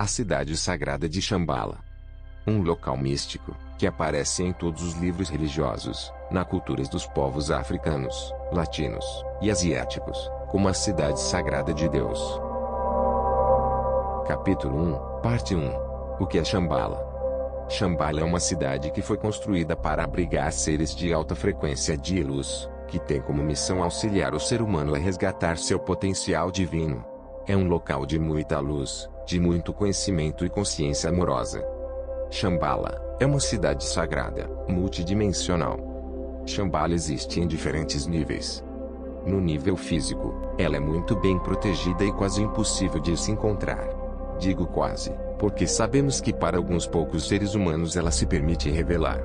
A cidade sagrada de Shambhala. Um local místico, que aparece em todos os livros religiosos, na culturas dos povos africanos, latinos e asiáticos, como a cidade sagrada de Deus. Capítulo 1, Parte 1. O que é Shambhala? Shambhala é uma cidade que foi construída para abrigar seres de alta frequência de luz, que tem como missão auxiliar o ser humano a resgatar seu potencial divino. É um local de muita luz, de muito conhecimento e consciência amorosa. Shambhala é uma cidade sagrada, multidimensional. Shambhala existe em diferentes níveis. No nível físico, ela é muito bem protegida e quase impossível de se encontrar. Digo quase, porque sabemos que para alguns poucos seres humanos ela se permite revelar.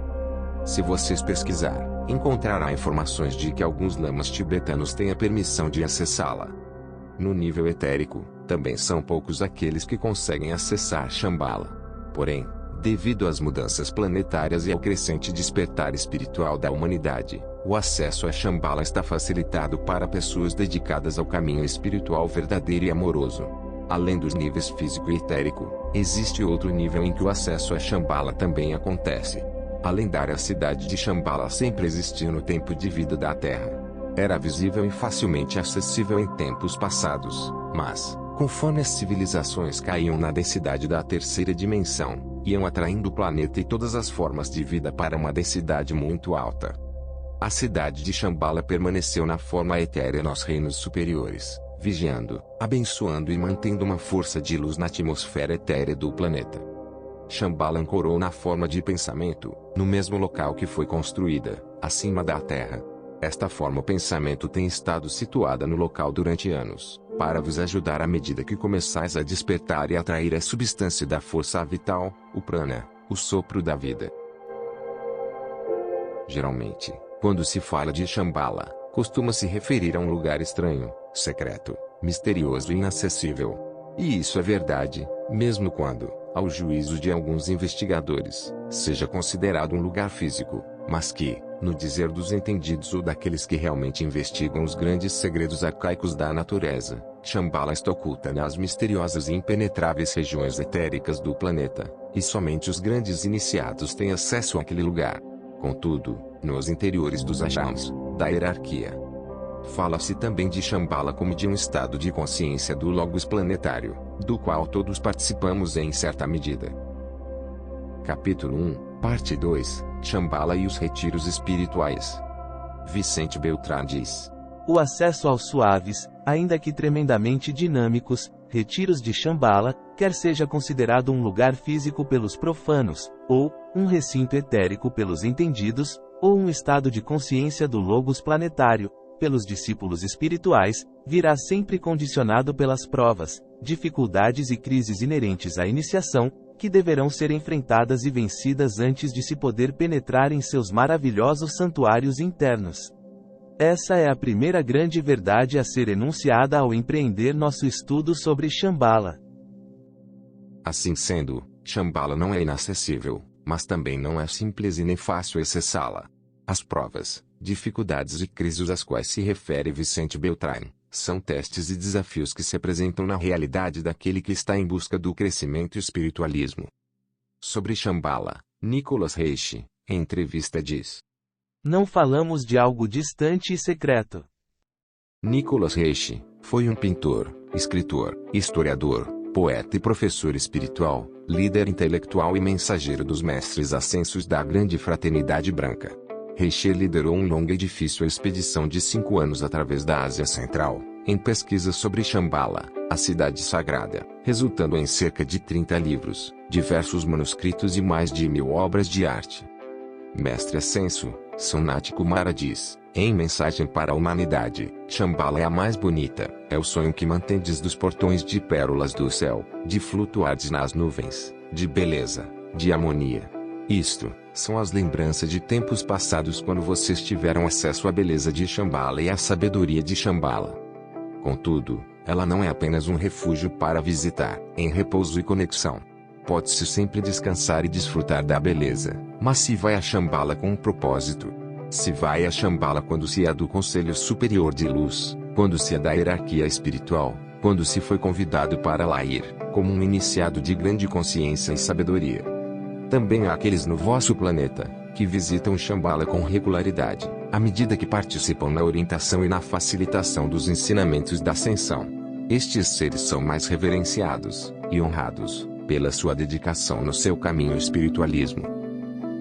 Se vocês pesquisar, encontrará informações de que alguns lamas tibetanos têm a permissão de acessá-la. No nível etérico, também são poucos aqueles que conseguem acessar Shambhala. Porém, devido às mudanças planetárias e ao crescente despertar espiritual da humanidade, o acesso a Shambhala está facilitado para pessoas dedicadas ao caminho espiritual verdadeiro e amoroso. Além dos níveis físico e etérico, existe outro nível em que o acesso a Shambhala também acontece. A lendária cidade de Shambhala sempre existiu no tempo de vida da Terra. Era visível e facilmente acessível em tempos passados, mas, conforme as civilizações caíam na densidade da terceira dimensão, iam atraindo o planeta e todas as formas de vida para uma densidade muito alta. A cidade de Shambhala permaneceu na forma etérea nos reinos superiores, vigiando, abençoando e mantendo uma força de luz na atmosfera etérea do planeta. Shambhala ancorou na forma de pensamento, no mesmo local que foi construída, acima da Terra. Esta forma pensamento tem estado situada no local durante anos, para vos ajudar à medida que começais a despertar e atrair a substância da força vital, o prana, o sopro da vida. Geralmente, quando se fala de Shambhala, costuma-se referir a um lugar estranho, secreto, misterioso e inacessível. E isso é verdade, mesmo quando, ao juízo de alguns investigadores, seja considerado um lugar físico, mas que, no dizer dos entendidos ou daqueles que realmente investigam os grandes segredos arcaicos da natureza, Shambhala está oculta nas misteriosas e impenetráveis regiões etéricas do planeta, e somente os grandes iniciados têm acesso àquele lugar. Contudo, nos interiores dos ashrams, da hierarquia, fala-se também de Shambhala como de um estado de consciência do Logos planetário, do qual todos participamos em certa medida. Capítulo 1, Parte 2, Shambhala e os retiros espirituais. Vicente Beltrán diz: o acesso aos suaves, ainda que tremendamente dinâmicos, retiros de Shambhala, quer seja considerado um lugar físico pelos profanos, ou um recinto etérico pelos entendidos, ou um estado de consciência do Logos planetário, pelos discípulos espirituais, virá sempre condicionado pelas provas, dificuldades e crises inerentes à iniciação, que deverão ser enfrentadas e vencidas antes de se poder penetrar em seus maravilhosos santuários internos. Essa é a primeira grande verdade a ser enunciada ao empreender nosso estudo sobre Shambhala. Assim sendo, Shambhala não é inacessível, mas também não é simples e nem fácil acessá-la. As provas, dificuldades e crises às quais se refere Vicente Beltrán, são testes e desafios que se apresentam na realidade daquele que está em busca do crescimento e espiritualismo. Sobre Shambhala, Nicholas Reiche, em entrevista diz: não falamos de algo distante e secreto. Nicholas Reiche foi um pintor, escritor, historiador, poeta e professor espiritual, líder intelectual e mensageiro dos mestres ascensos da Grande Fraternidade Branca. Reiche liderou uma longa e difícil expedição de 5 anos através da Ásia Central, em pesquisas sobre Shambhala, a cidade sagrada, resultando em cerca de 30 livros, diversos manuscritos e mais de 1000 obras de arte. Mestre Ascenso, Sanat Kumara diz, em Mensagem para a Humanidade, Shambhala é a mais bonita, é o sonho que mantendes dos portões de pérolas do céu, de flutuardes nas nuvens, de beleza, de harmonia. Isto, são as lembranças de tempos passados quando vocês tiveram acesso à beleza de Shambhala e à sabedoria de Shambhala. Contudo, ela não é apenas um refúgio para visitar, em repouso e conexão. Pode-se sempre descansar e desfrutar da beleza, mas se vai a Shambhala com um propósito. Se vai a Shambhala quando se é do Conselho Superior de Luz, quando se é da hierarquia espiritual, quando se foi convidado para lá ir, como um iniciado de grande consciência e sabedoria. Também há aqueles no vosso planeta, que visitam Shambhala com regularidade, à medida que participam na orientação e na facilitação dos ensinamentos da ascensão. Estes seres são mais reverenciados e honrados pela sua dedicação no seu caminho espiritualismo.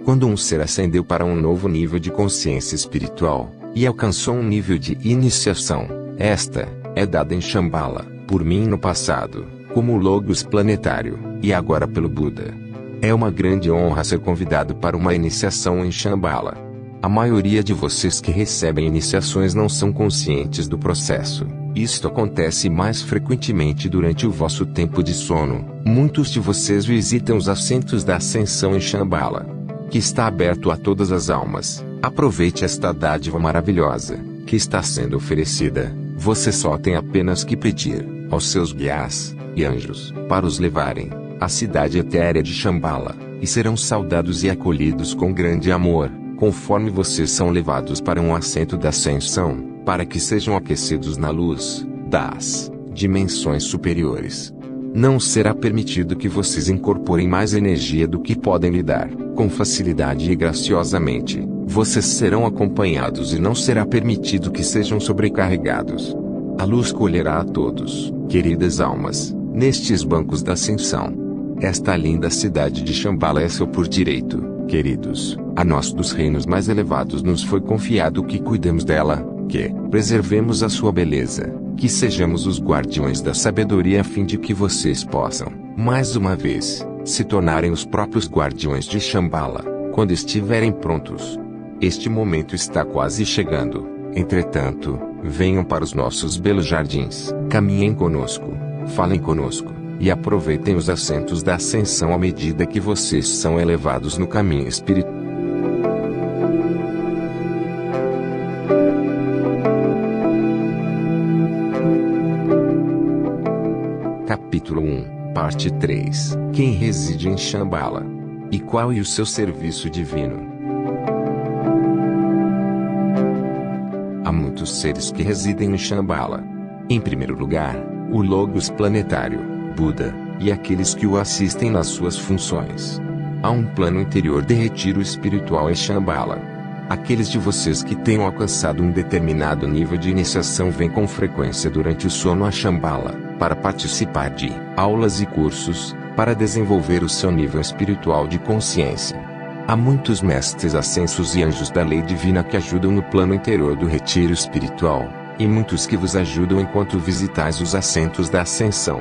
Quando um ser ascendeu para um novo nível de consciência espiritual e alcançou um nível de iniciação, esta é dada em Shambhala, por mim no passado, como o Logos planetário, e agora pelo Buda. É uma grande honra ser convidado para uma iniciação em Shambhala. A maioria de vocês que recebem iniciações não são conscientes do processo. Isto acontece mais frequentemente durante o vosso tempo de sono. Muitos de vocês visitam os assentos da ascensão em Shambhala, que está aberto a todas as almas. Aproveite esta dádiva maravilhosa, que está sendo oferecida. Você só tem apenas que pedir aos seus guias e anjos para os levarem à cidade etérea de Shambhala, e serão saudados e acolhidos com grande amor, conforme vocês são levados para um assento da ascensão, para que sejam aquecidos na luz das dimensões superiores. Não será permitido que vocês incorporem mais energia do que podem lhe dar, com facilidade e graciosamente. Vocês serão acompanhados e não será permitido que sejam sobrecarregados. A luz colherá a todos, queridas almas, nestes bancos da ascensão. Esta linda cidade de Shambhala é seu por direito, queridos. A nós dos reinos mais elevados nos foi confiado que cuidemos dela, que preservemos a sua beleza, que sejamos os guardiões da sabedoria a fim de que vocês possam, mais uma vez, se tornarem os próprios guardiões de Shambhala, quando estiverem prontos. Este momento está quase chegando. Entretanto, venham para os nossos belos jardins, caminhem conosco, falem conosco, e aproveitem os assentos da ascensão à medida que vocês são elevados no caminho espiritual. Capítulo 1, Parte 3. Quem reside em Shambhala? E qual é o seu serviço divino? Há muitos seres que residem em Shambhala. Em primeiro lugar, o Logos planetário, Buda, e aqueles que o assistem nas suas funções. Há um plano interior de retiro espiritual em Shambhala. Aqueles de vocês que tenham alcançado um determinado nível de iniciação vêm com frequência durante o sono a Shambhala, para participar de aulas e cursos, para desenvolver o seu nível espiritual de consciência. Há muitos mestres ascensos e anjos da lei divina que ajudam no plano interior do retiro espiritual, e muitos que vos ajudam enquanto visitais os assentos da ascensão.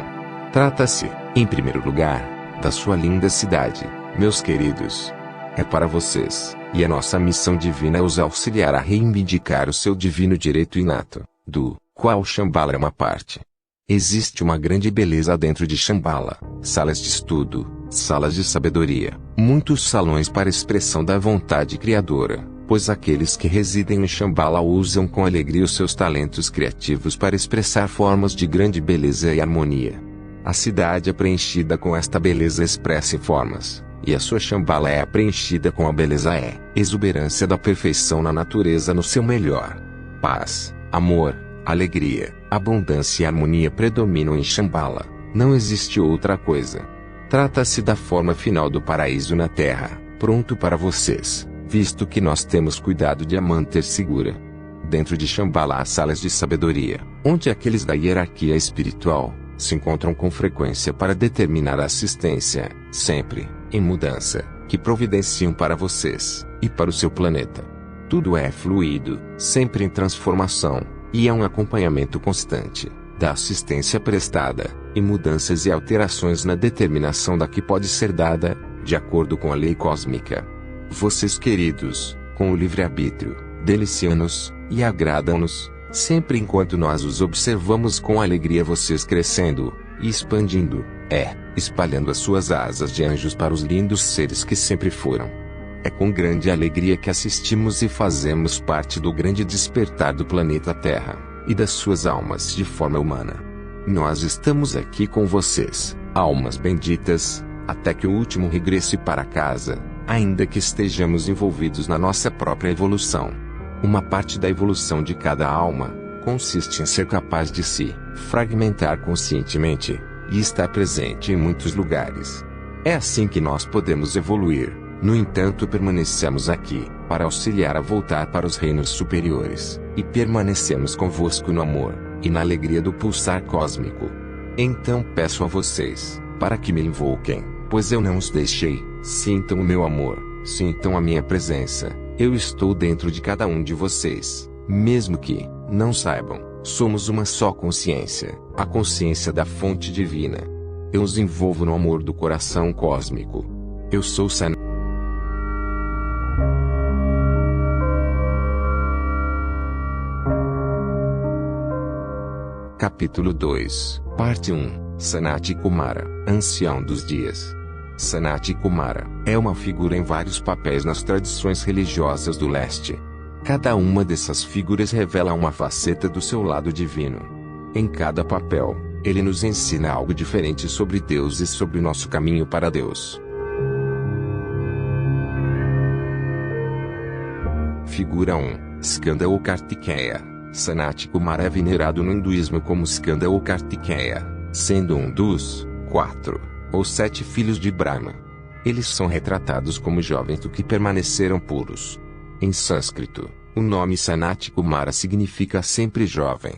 Trata-se, em primeiro lugar, da sua linda cidade, meus queridos. É para vocês, e a nossa missão divina é os auxiliar a reivindicar o seu divino direito inato, do qual Shambhala é uma parte. Existe uma grande beleza dentro de Shambhala, salas de estudo, salas de sabedoria, muitos salões para expressão da vontade criadora, pois aqueles que residem em Shambhala usam com alegria os seus talentos criativos para expressar formas de grande beleza e harmonia. A cidade é preenchida com esta beleza expressa em formas, e a sua Shambhala é preenchida com a beleza exuberância da perfeição na natureza no seu melhor. Paz, amor, alegria, abundância e harmonia predominam em Shambhala. Não existe outra coisa. Trata-se da forma final do paraíso na Terra, pronto para vocês, visto que nós temos cuidado de a manter segura. Dentro de Shambhala há salas de sabedoria, onde aqueles da hierarquia espiritual se encontram com frequência para determinar a assistência, sempre em mudança, que providenciam para vocês e para o seu planeta. Tudo é fluido, sempre em transformação, e é um acompanhamento constante da assistência prestada, e mudanças e alterações na determinação da que pode ser dada, de acordo com a lei cósmica. Vocês queridos, com o livre-arbítrio, deliciam-nos e agradam-nos, sempre enquanto nós os observamos com alegria vocês crescendo e expandindo, espalhando as suas asas de anjos para os lindos seres que sempre foram. É com grande alegria que assistimos e fazemos parte do grande despertar do planeta Terra e das suas almas de forma humana. Nós estamos aqui com vocês, almas benditas, até que o último regresse para casa, ainda que estejamos envolvidos na nossa própria evolução. Uma parte da evolução de cada alma consiste em ser capaz de se fragmentar conscientemente e está presente em muitos lugares. É assim que nós podemos evoluir. No entanto, permanecemos aqui, para auxiliar a voltar para os reinos superiores, e permanecemos convosco no amor, e na alegria do pulsar cósmico. Então peço a vocês, para que me invoquem, pois eu não os deixei. Sintam o meu amor, sintam a minha presença. Eu estou dentro de cada um de vocês, mesmo que não saibam. Somos uma só consciência, a consciência da fonte divina. Eu os envolvo no amor do coração cósmico. Eu sou Sanat. Capítulo 2, Parte 1. Sanat Kumara, Ancião dos Dias. Sanat Kumara é uma figura em vários papéis nas tradições religiosas do leste. Cada uma dessas figuras revela uma faceta do seu lado divino. Em cada papel, ele nos ensina algo diferente sobre Deus e sobre o nosso caminho para Deus. Figura 1. Skanda ou Kartikeya. Sanat Kumara é venerado no hinduísmo como Skanda ou Kartikeya, sendo um dos 4 ou 7 filhos de Brahma. Eles são retratados como jovens do que permaneceram puros. Em sânscrito, o nome Sanat Kumara significa sempre jovem.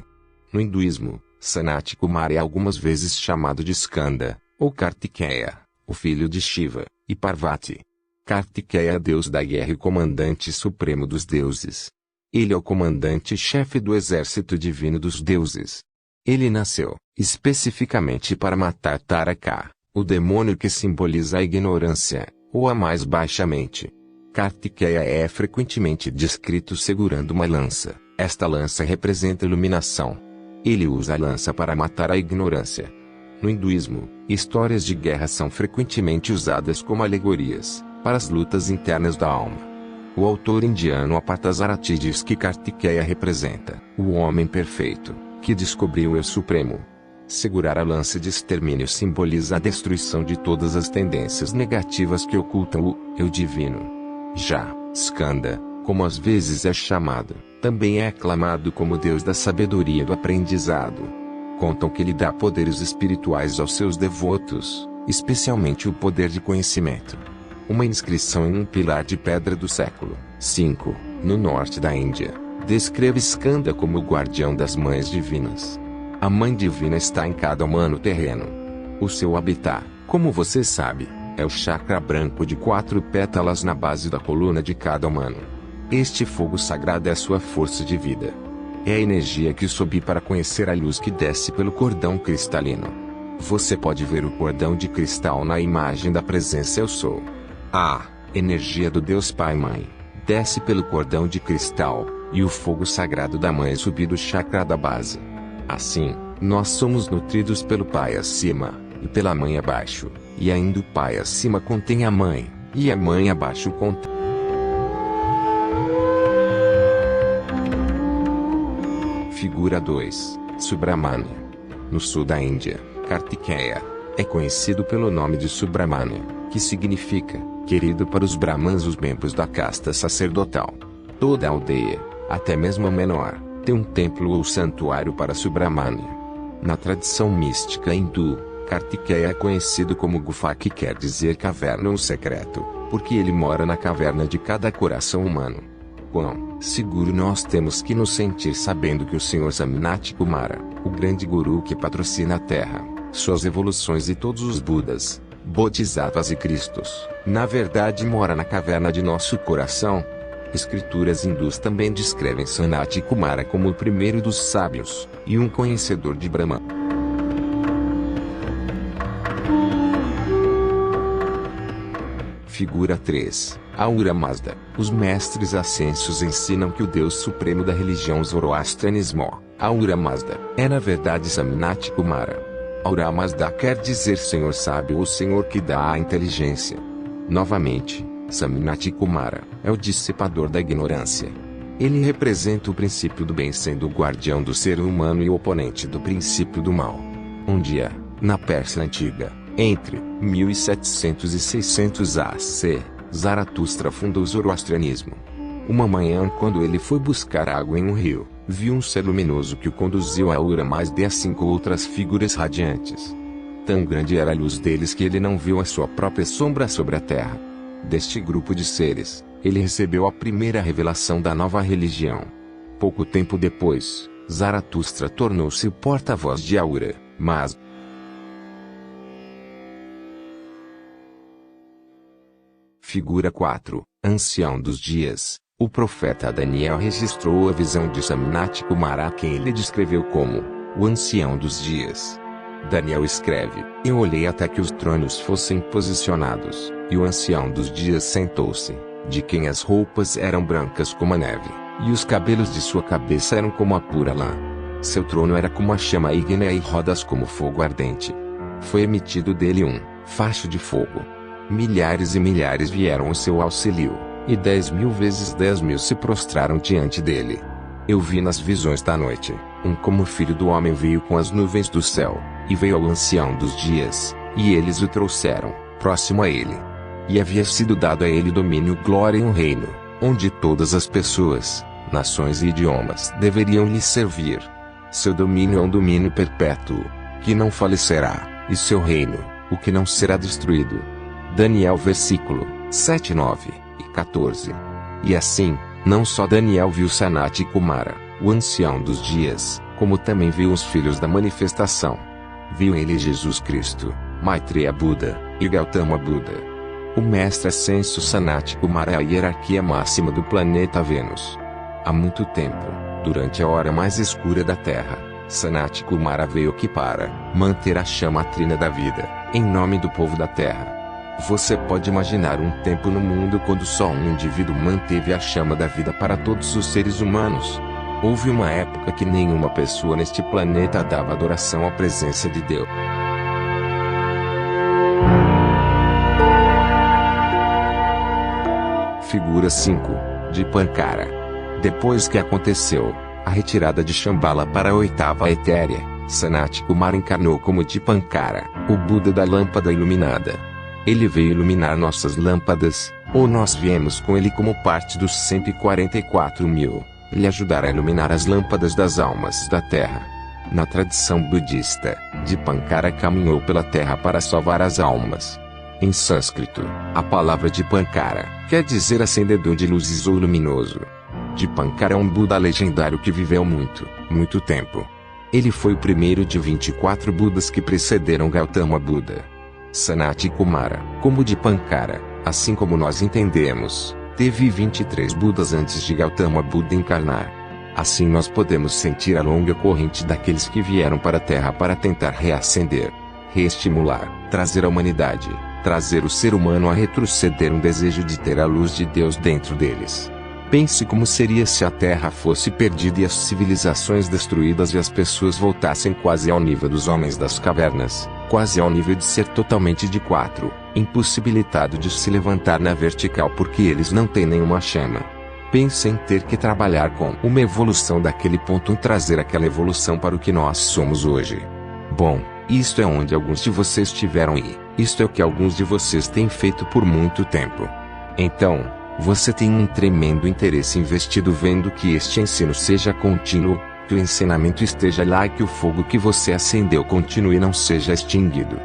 No hinduísmo, Sanat Kumara é algumas vezes chamado de Skanda, ou Kartikeya, o filho de Shiva, e Parvati. Kartikeya é deus da guerra e comandante supremo dos deuses. Ele é o comandante-chefe do exército divino dos deuses. Ele nasceu, especificamente para matar Taraka, o demônio que simboliza a ignorância, ou a mais baixa mente. Kartikeya é frequentemente descrito segurando uma lança. Esta lança representa iluminação. Ele usa a lança para matar a ignorância. No hinduísmo, histórias de guerra são frequentemente usadas como alegorias para as lutas internas da alma. O autor indiano Apatazarati diz que Kartikeya representa o homem perfeito, que descobriu o Eu Supremo. Segurar a lança de extermínio simboliza a destruição de todas as tendências negativas que ocultam o Eu Divino. Já Skanda, como às vezes é chamado, também é aclamado como Deus da sabedoria e do aprendizado. Contam que ele dá poderes espirituais aos seus devotos, especialmente o poder de conhecimento. Uma inscrição em um pilar de pedra do século V, no norte da Índia, descreve Skanda como o guardião das mães divinas. A mãe divina está em cada humano terreno. O seu habitat, como você sabe, é o chakra branco de 4 pétalas na base da coluna de cada humano. Este fogo sagrado é a sua força de vida. É a energia que sobe para conhecer a luz que desce pelo cordão cristalino. Você pode ver o cordão de cristal na imagem da presença Eu Sou. A energia do Deus Pai Mãe desce pelo cordão de cristal, e o fogo sagrado da Mãe sobe do chakra da base. Assim, nós somos nutridos pelo Pai acima, e pela Mãe abaixo, e ainda o Pai acima contém a Mãe, e a Mãe abaixo contém. Figura 2. Subramania. No sul da Índia, Kartikeya é conhecido pelo nome de Subramania, que significa querido para os Brahmans, os membros da casta sacerdotal. Toda aldeia, até mesmo a menor, tem um templo ou santuário para Subramania. Na tradição mística hindu, Kartikeya é conhecido como Gufa, que quer dizer caverna ou secreto, porque ele mora na caverna de cada coração humano. Quão seguro nós temos que nos sentir sabendo que o Senhor Sanat Kumara, o grande guru que patrocina a Terra, suas evoluções e todos os Budas, Bodhisattvas e Cristos, na verdade mora na caverna de nosso coração. Escrituras hindus também descrevem Sanat Kumara como o primeiro dos sábios, e um conhecedor de Brahma. Figura 3. Ahura Mazda. Os mestres ascensos ensinam que o Deus Supremo da religião Zoroastrianismo, Ahura Mazda, é na verdade Sanat Kumara. Ahura Mazda quer dizer Senhor Sábio ou Senhor que dá a inteligência. Novamente, Sanat Kumara é o dissipador da ignorância. Ele representa o princípio do bem, sendo o guardião do ser humano e o oponente do princípio do mal. Um dia, na Pérsia Antiga, entre 1700 e 600 AC, Zaratustra fundou o zoroastrianismo. Uma manhã, quando ele foi buscar água em um rio, viu um ser luminoso que o conduziu a Ahura Mazda e a 5 outras figuras radiantes. Tão grande era a luz deles que ele não viu a sua própria sombra sobre a terra. Deste grupo de seres, ele recebeu a primeira revelação da nova religião. Pouco tempo depois, Zaratustra tornou-se o porta-voz de Ahura, mas Figura 4. Ancião dos Dias. O profeta Daniel registrou a visão de Samnat Kumara, a quem ele descreveu como o Ancião dos Dias. Daniel escreve: Eu olhei até que os tronos fossem posicionados, e o Ancião dos Dias sentou-se, de quem as roupas eram brancas como a neve, e os cabelos de sua cabeça eram como a pura lã. Seu trono era como a chama ígnea e rodas como fogo ardente. Foi emitido dele um facho de fogo. Milhares e milhares vieram ao seu auxílio, e 10.000 vezes 10.000 se prostraram diante dele. Eu vi nas visões da noite, como filho do homem veio com as nuvens do céu, e veio ao ancião dos dias, e eles o trouxeram, próximo a ele. E havia sido dado a ele domínio, glória e um reino, onde todas as pessoas, nações e idiomas deveriam lhe servir. Seu domínio é um domínio perpétuo, que não falecerá, e seu reino, o que não será destruído. Daniel versículo 7, 9 e 14. E assim, não só Daniel viu Sanat Kumara, o ancião dos dias, como também viu os filhos da manifestação. Viu ele Jesus Cristo, Maitreya Buda, e Gautama Buda. O mestre ascenso Sanat Kumara é a hierarquia máxima do planeta Vênus. Há muito tempo, durante a hora mais escura da Terra, Sanat Kumara veio aqui para manter a chama trina da vida, em nome do povo da Terra. Você pode imaginar um tempo no mundo quando só um indivíduo manteve a chama da vida para todos os seres humanos. Houve uma época que nenhuma pessoa neste planeta dava adoração à presença de Deus. Figura 5. Dipankara. Depois que aconteceu a retirada de Shambhala para a oitava etérea, Sanat Kumara encarnou como Dipankara, o Buda da lâmpada iluminada. Ele veio iluminar nossas lâmpadas, ou nós viemos com ele como parte dos 144.000, lhe ajudar a iluminar as lâmpadas das almas da Terra. Na tradição budista, Dipankara caminhou pela Terra para salvar as almas. Em sânscrito, a palavra Dipankara quer dizer acendedor de luzes ou luminoso. Dipankara é um Buda legendário que viveu muito tempo. Ele foi o primeiro de 24 Budas que precederam Gautama Buda. Sanat Kumara, como Dipankara, assim como nós entendemos, teve 23 Budas antes de Gautama Buda encarnar. Assim nós podemos sentir a longa corrente daqueles que vieram para a Terra para tentar reacender, reestimular, trazer a humanidade, trazer o ser humano a retroceder um desejo de ter a luz de Deus dentro deles. Pense como seria se a Terra fosse perdida e as civilizações destruídas e as pessoas voltassem quase ao nível dos homens das cavernas, quase ao nível de ser totalmente de quatro, impossibilitado de se levantar na vertical porque eles não têm nenhuma chama. Pense em ter que trabalhar com uma evolução daquele ponto e trazer aquela evolução para o que nós somos hoje. Bom, isto é onde alguns de vocês estiveram e isto é o que alguns de vocês têm feito por muito tempo. Então, você tem um tremendo interesse investido vendo que este ensino seja contínuo, que o ensinamento esteja lá e que o fogo que você acendeu continue e não seja extinguido.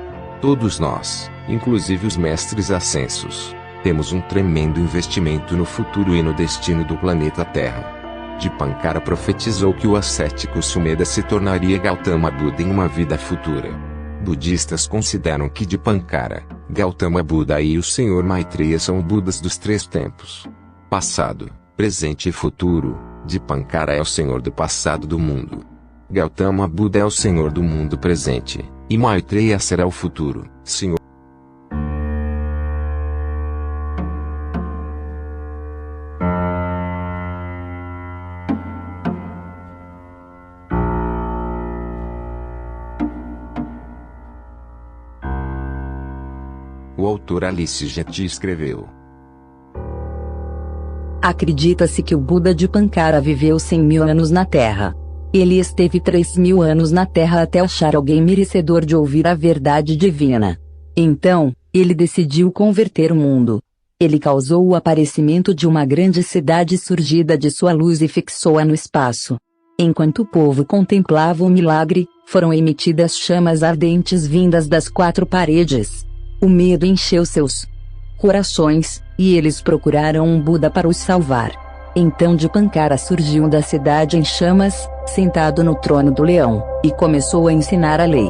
Todos nós, inclusive os mestres ascensos, temos um tremendo investimento no futuro e no destino do planeta Terra. Dipankara profetizou que o ascético Sumedha se tornaria Gautama Buda em uma vida futura. Budistas consideram que Dipankara, Gautama Buda e o Senhor Maitreya são Budas dos 3 tempos: passado, presente e futuro. Dipankara é o Senhor do passado do mundo. Gautama Buda é o Senhor do mundo presente, e Maitreya será o futuro, Senhor. O autor Alice Jeti escreveu: Acredita-se que o Buda Dipankara viveu 100.000 anos na Terra. Ele esteve 3.000 anos na Terra até achar alguém merecedor de ouvir a verdade divina. Então, ele decidiu converter o mundo. Ele causou o aparecimento de uma grande cidade surgida de sua luz e fixou-a no espaço. Enquanto o povo contemplava o milagre, foram emitidas chamas ardentes vindas das 4 paredes. O medo encheu seus corações, e eles procuraram um Buda para os salvar. Então Dipankara surgiu da cidade em chamas, sentado no trono do leão, e começou a ensinar a lei.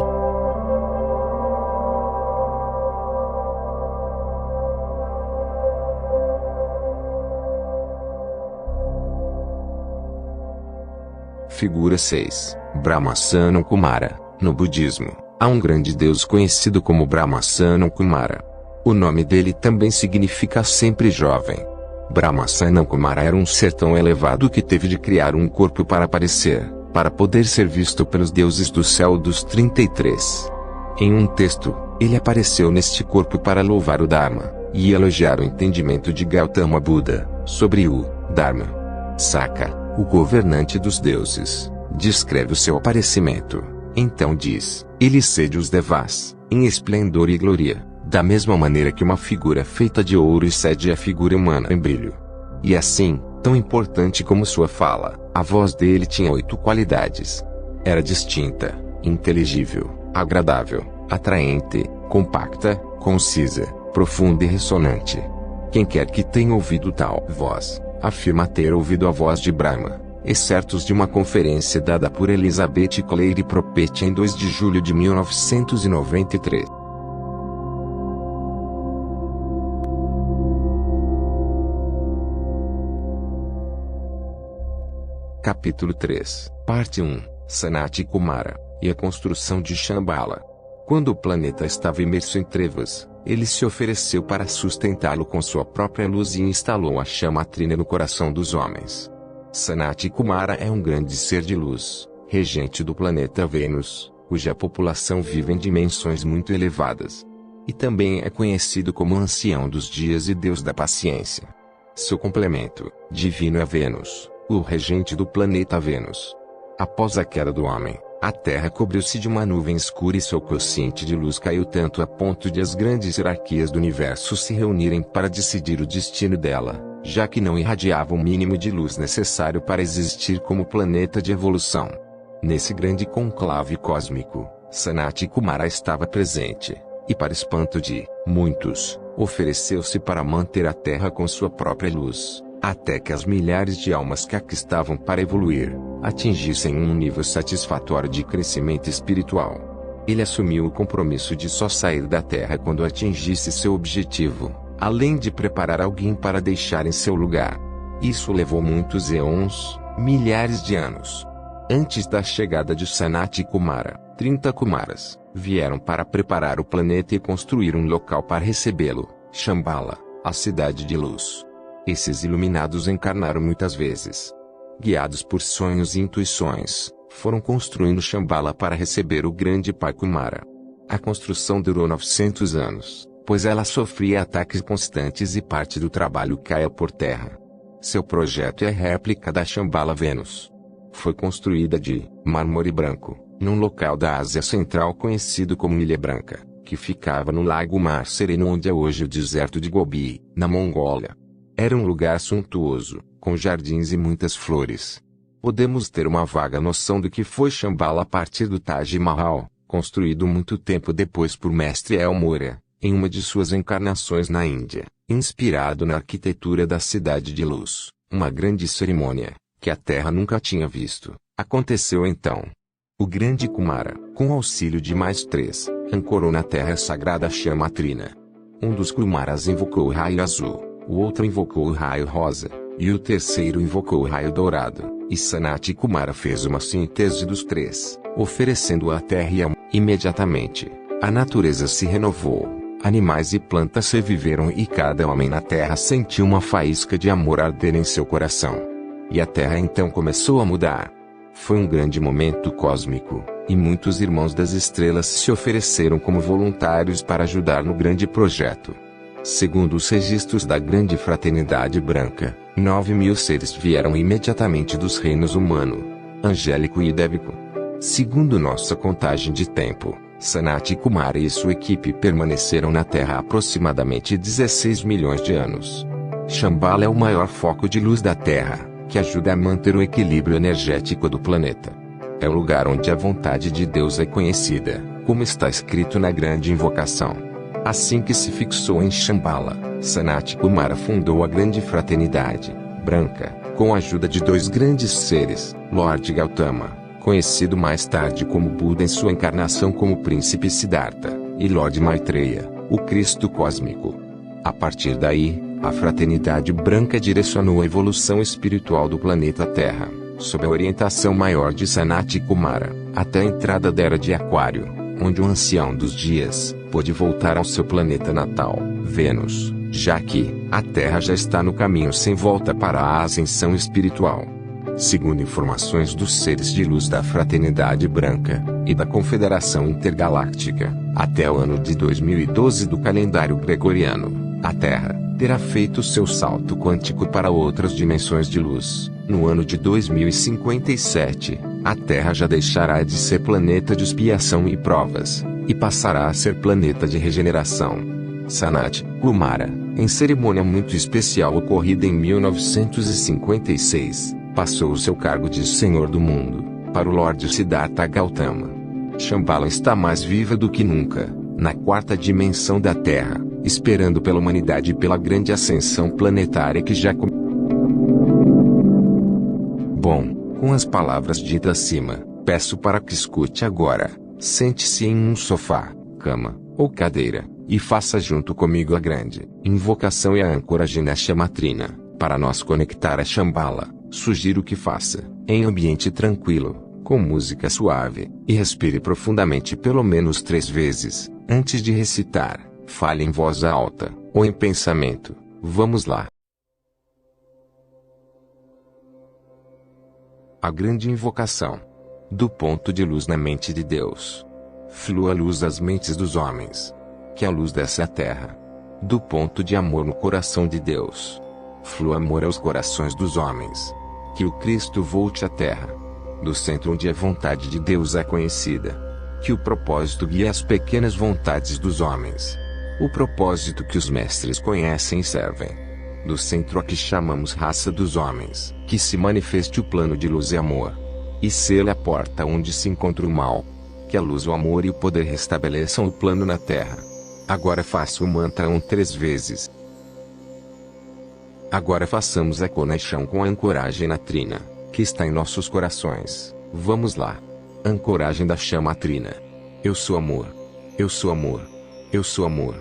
Figura 6. Brahma Sanam Kumara. No budismo, há um grande deus conhecido como Brahma Sanam Kumara. O nome dele também significa sempre jovem. Brahma Sanam Kumara era um ser tão elevado que teve de criar um corpo para aparecer, para poder ser visto pelos deuses do céu dos 33. Em um texto, ele apareceu neste corpo para louvar o Dharma, e elogiar o entendimento de Gautama Buda, sobre o Dharma. Saka, o governante dos deuses, descreve o seu aparecimento. Então diz: ele excede os devas, em esplendor e glória, da mesma maneira que uma figura feita de ouro excede a figura humana em brilho. E assim, tão importante como sua fala, a voz dele tinha 8 qualidades. Era distinta, inteligível, agradável, atraente, compacta, concisa, profunda e ressonante. Quem quer que tenha ouvido tal voz, afirma ter ouvido a voz de Brahma, excertos de uma conferência dada por Elizabeth Clary Propet em 2 de julho de 1993. Capítulo 3, Parte 1, Sanat Kumara, e a construção de Shambhala. Quando o planeta estava imerso em trevas, ele se ofereceu para sustentá-lo com sua própria luz e instalou a chama trina no coração dos homens. Sanat Kumara é um grande ser de luz, regente do planeta Vênus, cuja população vive em dimensões muito elevadas. E também é conhecido como Ancião dos Dias e Deus da Paciência. Seu complemento divino é Vênus, o regente do planeta Vênus. Após a queda do homem, a Terra cobriu-se de uma nuvem escura e seu quociente de luz caiu tanto a ponto de as grandes hierarquias do universo se reunirem para decidir o destino dela, já que não irradiava o mínimo de luz necessário para existir como planeta de evolução. Nesse grande conclave cósmico, Sanat Kumara estava presente, e para espanto de muitos, ofereceu-se para manter a Terra com sua própria luz, até que as milhares de almas que aqui estavam para evoluir, atingissem um nível satisfatório de crescimento espiritual. Ele assumiu o compromisso de só sair da Terra quando atingisse seu objetivo, além de preparar alguém para deixar em seu lugar. Isso levou muitos eons, milhares de anos. Antes da chegada de Sanat Kumara, 30 Kumaras vieram para preparar o planeta e construir um local para recebê-lo, Shambhala, a cidade de luz. Esses iluminados encarnaram muitas vezes. Guiados por sonhos e intuições, foram construindo Shambhala para receber o grande pai Kumara. A construção durou 900 anos, pois ela sofria ataques constantes e parte do trabalho caia por terra. Seu projeto é a réplica da Shambhala Vênus. Foi construída de mármore branco, num local da Ásia Central conhecido como Ilha Branca, que ficava no Lago Mar Sereno onde é hoje o deserto de Gobi, na Mongólia. Era um lugar suntuoso, com jardins e muitas flores. Podemos ter uma vaga noção do que foi Shambhala a partir do Taj Mahal, construído muito tempo depois por Mestre El Morya, em uma de suas encarnações na Índia, inspirado na arquitetura da Cidade de Luz. Uma grande cerimônia, que a Terra nunca tinha visto, aconteceu então. O grande Kumara, com auxílio de mais 3, ancorou na Terra a sagrada chama trina. Um dos Kumaras invocou o raio azul, o outro invocou o raio rosa, e o terceiro invocou o raio dourado, e Sanat Kumara fez uma síntese dos 3, oferecendo-a à terra e imediatamente, a natureza se renovou, animais e plantas reviveram e cada homem na terra sentiu uma faísca de amor arder em seu coração. E a terra então começou a mudar. Foi um grande momento cósmico, e muitos irmãos das estrelas se ofereceram como voluntários para ajudar no grande projeto. Segundo os registros da Grande Fraternidade Branca, 9.000 seres vieram imediatamente dos reinos humano, angélico e dévico. Segundo nossa contagem de tempo, Sanat Kumara e sua equipe permaneceram na Terra há aproximadamente 16 milhões de anos. Shambhala é o maior foco de luz da Terra, que ajuda a manter o equilíbrio energético do planeta. É o lugar onde a vontade de Deus é conhecida, como está escrito na grande invocação. Assim que se fixou em Shambhala, Sanat Kumara fundou a grande fraternidade branca, com a ajuda de dois grandes seres, Lord Gautama, conhecido mais tarde como Buda em sua encarnação como Príncipe Siddhartha, e Lord Maitreya, o Cristo cósmico. A partir daí, a fraternidade branca direcionou a evolução espiritual do planeta Terra, sob a orientação maior de Sanat Kumara, até a entrada da Era de Aquário, onde o ancião dos dias pôde voltar ao seu planeta natal, Vênus, já que a Terra já está no caminho sem volta para a ascensão espiritual. Segundo informações dos seres de luz da Fraternidade Branca e da Confederação Intergaláctica, até o ano de 2012 do calendário gregoriano, a Terra terá feito seu salto quântico para outras dimensões de luz. No ano de 2057, a Terra já deixará de ser planeta de expiação e provas, e passará a ser planeta de regeneração. Sanat Kumara, em cerimônia muito especial ocorrida em 1956, passou o seu cargo de Senhor do Mundo para o Lord Siddhartha Gautama. Shambhala está mais viva do que nunca, na quarta dimensão da Terra, esperando pela humanidade e pela grande ascensão planetária que já começou. Bom, com as palavras ditas acima, peço para que escute agora. Sente-se em um sofá, cama ou cadeira, e faça junto comigo a grande invocação e a ancoragem da chamatrina, para nos conectar a Shambhala. Sugiro que faça, em ambiente tranquilo, com música suave, e respire profundamente pelo menos 3 vezes, antes de recitar. Fale em voz alta, ou em pensamento. Vamos lá. A grande invocação. Do ponto de luz na mente de Deus. Flua a luz das mentes dos homens. Que a luz desce à terra. Do ponto de amor no coração de Deus. Flua amor aos corações dos homens. Que o Cristo volte à terra. Do centro onde a vontade de Deus é conhecida. Que o propósito guie as pequenas vontades dos homens. O propósito que os mestres conhecem e servem. Do centro a que chamamos raça dos homens, que se manifeste o plano de luz e amor. E sela a porta onde se encontra o mal. Que a luz, o amor e o poder restabeleçam o plano na terra. Agora faça o mantra 3 vezes. Agora façamos a conexão com a ancoragem na trina, que está em nossos corações. Vamos lá. Ancoragem da chama trina. Eu sou amor. Eu sou amor. Eu sou amor.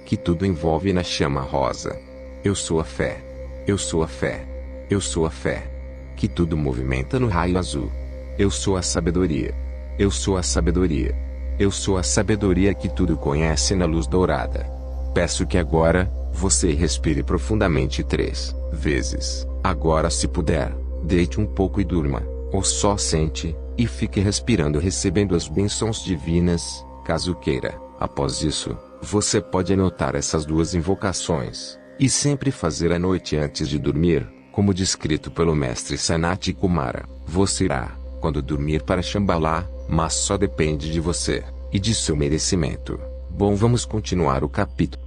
Que tudo envolve na chama rosa. Eu sou a fé. Eu sou a fé. Eu sou a fé. Que tudo movimenta no raio azul. Eu sou a sabedoria. Eu sou a sabedoria. Eu sou a sabedoria que tudo conhece na luz dourada. Peço que agora, você respire profundamente 3 vezes. Agora, se puder, deite um pouco e durma, ou só sente, e fique respirando recebendo as bênçãos divinas, caso queira. Após isso, você pode anotar essas 2 invocações, e sempre fazer à noite antes de dormir, como descrito pelo mestre Sanat Kumara. Você irá, quando dormir, para Shambhala, mas só depende de você, e de seu merecimento. Bom, vamos continuar o capítulo.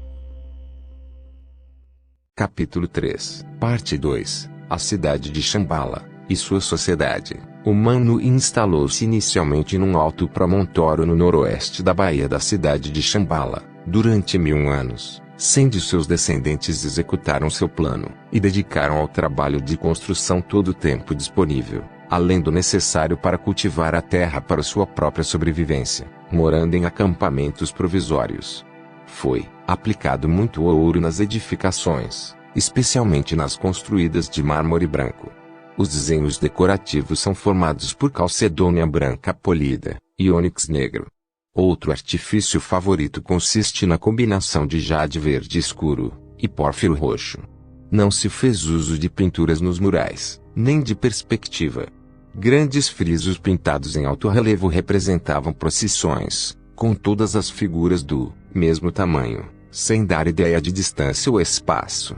Capítulo 3, Parte 2, A cidade de Shambhala, e sua sociedade. O Manu instalou-se inicialmente num alto promontório no noroeste da baía da cidade de Shambhala, durante 1000 anos. Sendo seus descendentes executaram seu plano, e dedicaram ao trabalho de construção todo o tempo disponível, além do necessário para cultivar a terra para sua própria sobrevivência, morando em acampamentos provisórios. Foi aplicado muito ouro nas edificações, especialmente nas construídas de mármore branco. Os desenhos decorativos são formados por calcedônia branca polida e ônix negro. Outro artifício favorito consiste na combinação de jade verde escuro e pórfiro roxo. Não se fez uso de pinturas nos murais, nem de perspectiva. Grandes frisos pintados em alto relevo representavam procissões, com todas as figuras do mesmo tamanho, sem dar ideia de distância ou espaço.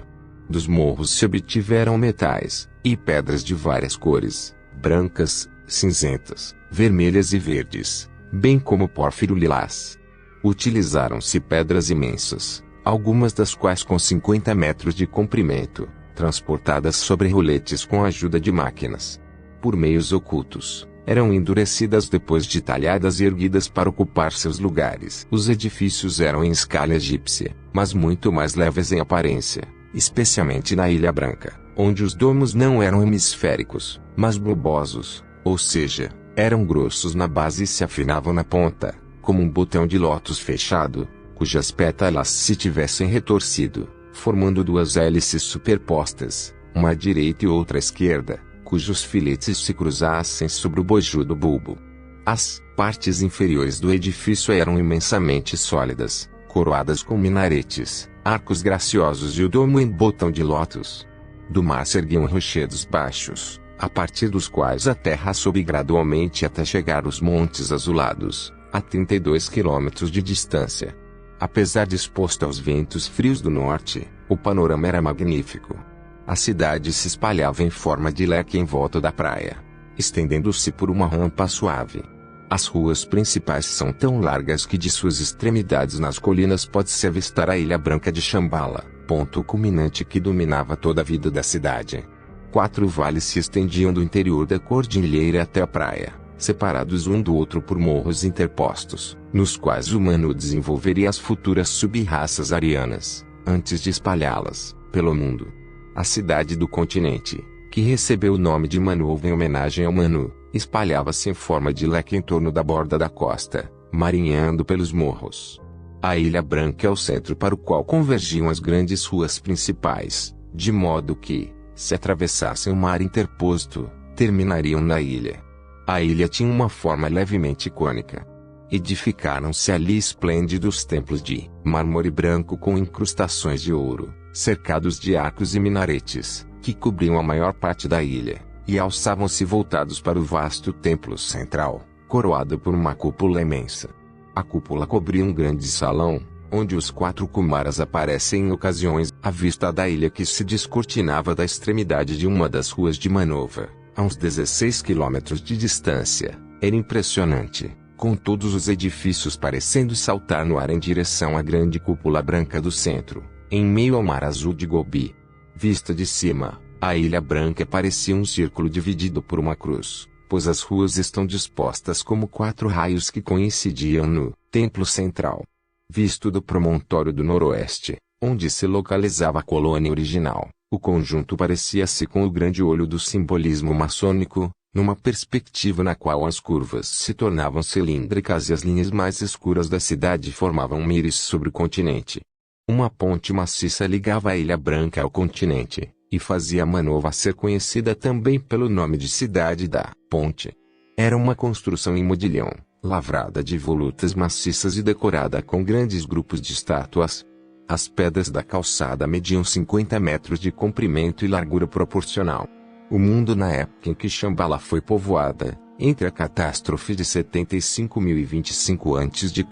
Dos morros se obtiveram metais e pedras de várias cores, brancas, cinzentas, vermelhas e verdes, bem como pórfiro lilás. Utilizaram-se pedras imensas, algumas das quais com 50 metros de comprimento, transportadas sobre roletes com a ajuda de máquinas. Por meios ocultos, eram endurecidas depois de talhadas e erguidas para ocupar seus lugares. Os edifícios eram em escala egípcia, mas muito mais leves em aparência, especialmente na Ilha Branca, onde os domos não eram hemisféricos, mas globosos, ou seja, eram grossos na base e se afinavam na ponta, como um botão de lótus fechado, cujas pétalas se tivessem retorcido, formando duas hélices superpostas, uma à direita e outra à esquerda, cujos filetes se cruzassem sobre o bojudo bulbo. As partes inferiores do edifício eram imensamente sólidas, coroadas com minaretes, arcos graciosos e o domo em botão de lótus. Do mar se erguiam rochedos baixos, a partir dos quais a terra sobe gradualmente até chegar aos Montes Azulados, a 32 quilômetros de distância. Apesar de exposto aos ventos frios do norte, o panorama era magnífico. A cidade se espalhava em forma de leque em volta da praia, estendendo-se por uma rampa suave. As ruas principais são tão largas que de suas extremidades nas colinas pode-se avistar a Ilha Branca de Shambhala, ponto culminante que dominava toda a vida da cidade. 4 vales se estendiam do interior da cordilheira até a praia, separados um do outro por morros interpostos, nos quais o Manu desenvolveria as futuras sub-raças arianas, antes de espalhá-las pelo mundo. A cidade do continente, que recebeu o nome de Manu em homenagem ao Manu, espalhava-se em forma de leque em torno da borda da costa, marinhando pelos morros. A Ilha Branca é o centro para o qual convergiam as grandes ruas principais, de modo que, se atravessassem o mar interposto, terminariam na ilha. A ilha tinha uma forma levemente cônica. Edificaram-se ali esplêndidos templos de mármore branco com incrustações de ouro, cercados de arcos e minaretes, que cobriam a maior parte da ilha, e alçavam-se voltados para o vasto templo central, coroado por uma cúpula imensa. A cúpula cobria um grande salão, onde os 4 Kumaras aparecem em ocasiões. A vista da ilha que se descortinava da extremidade de uma das ruas de Manova, a uns 16 quilômetros de distância, era impressionante, com todos os edifícios parecendo saltar no ar em direção à grande cúpula branca do centro, em meio ao mar azul de Gobi. Vista de cima, a Ilha Branca parecia um círculo dividido por uma cruz, pois as ruas estão dispostas como 4 raios que coincidiam no templo central. Visto do promontório do noroeste, onde se localizava a colônia original, o conjunto parecia-se com o grande olho do simbolismo maçônico, numa perspectiva na qual as curvas se tornavam cilíndricas e as linhas mais escuras da cidade formavam um íris sobre o continente. Uma ponte maciça ligava a Ilha Branca ao continente, e fazia Manova ser conhecida também pelo nome de Cidade da Ponte. Era uma construção em modilhão, lavrada de volutas maciças e decorada com grandes grupos de estátuas. As pedras da calçada mediam 50 metros de comprimento e largura proporcional. O mundo na época em que Shambhala foi povoada, entre a catástrofe de 75.025 a.C.,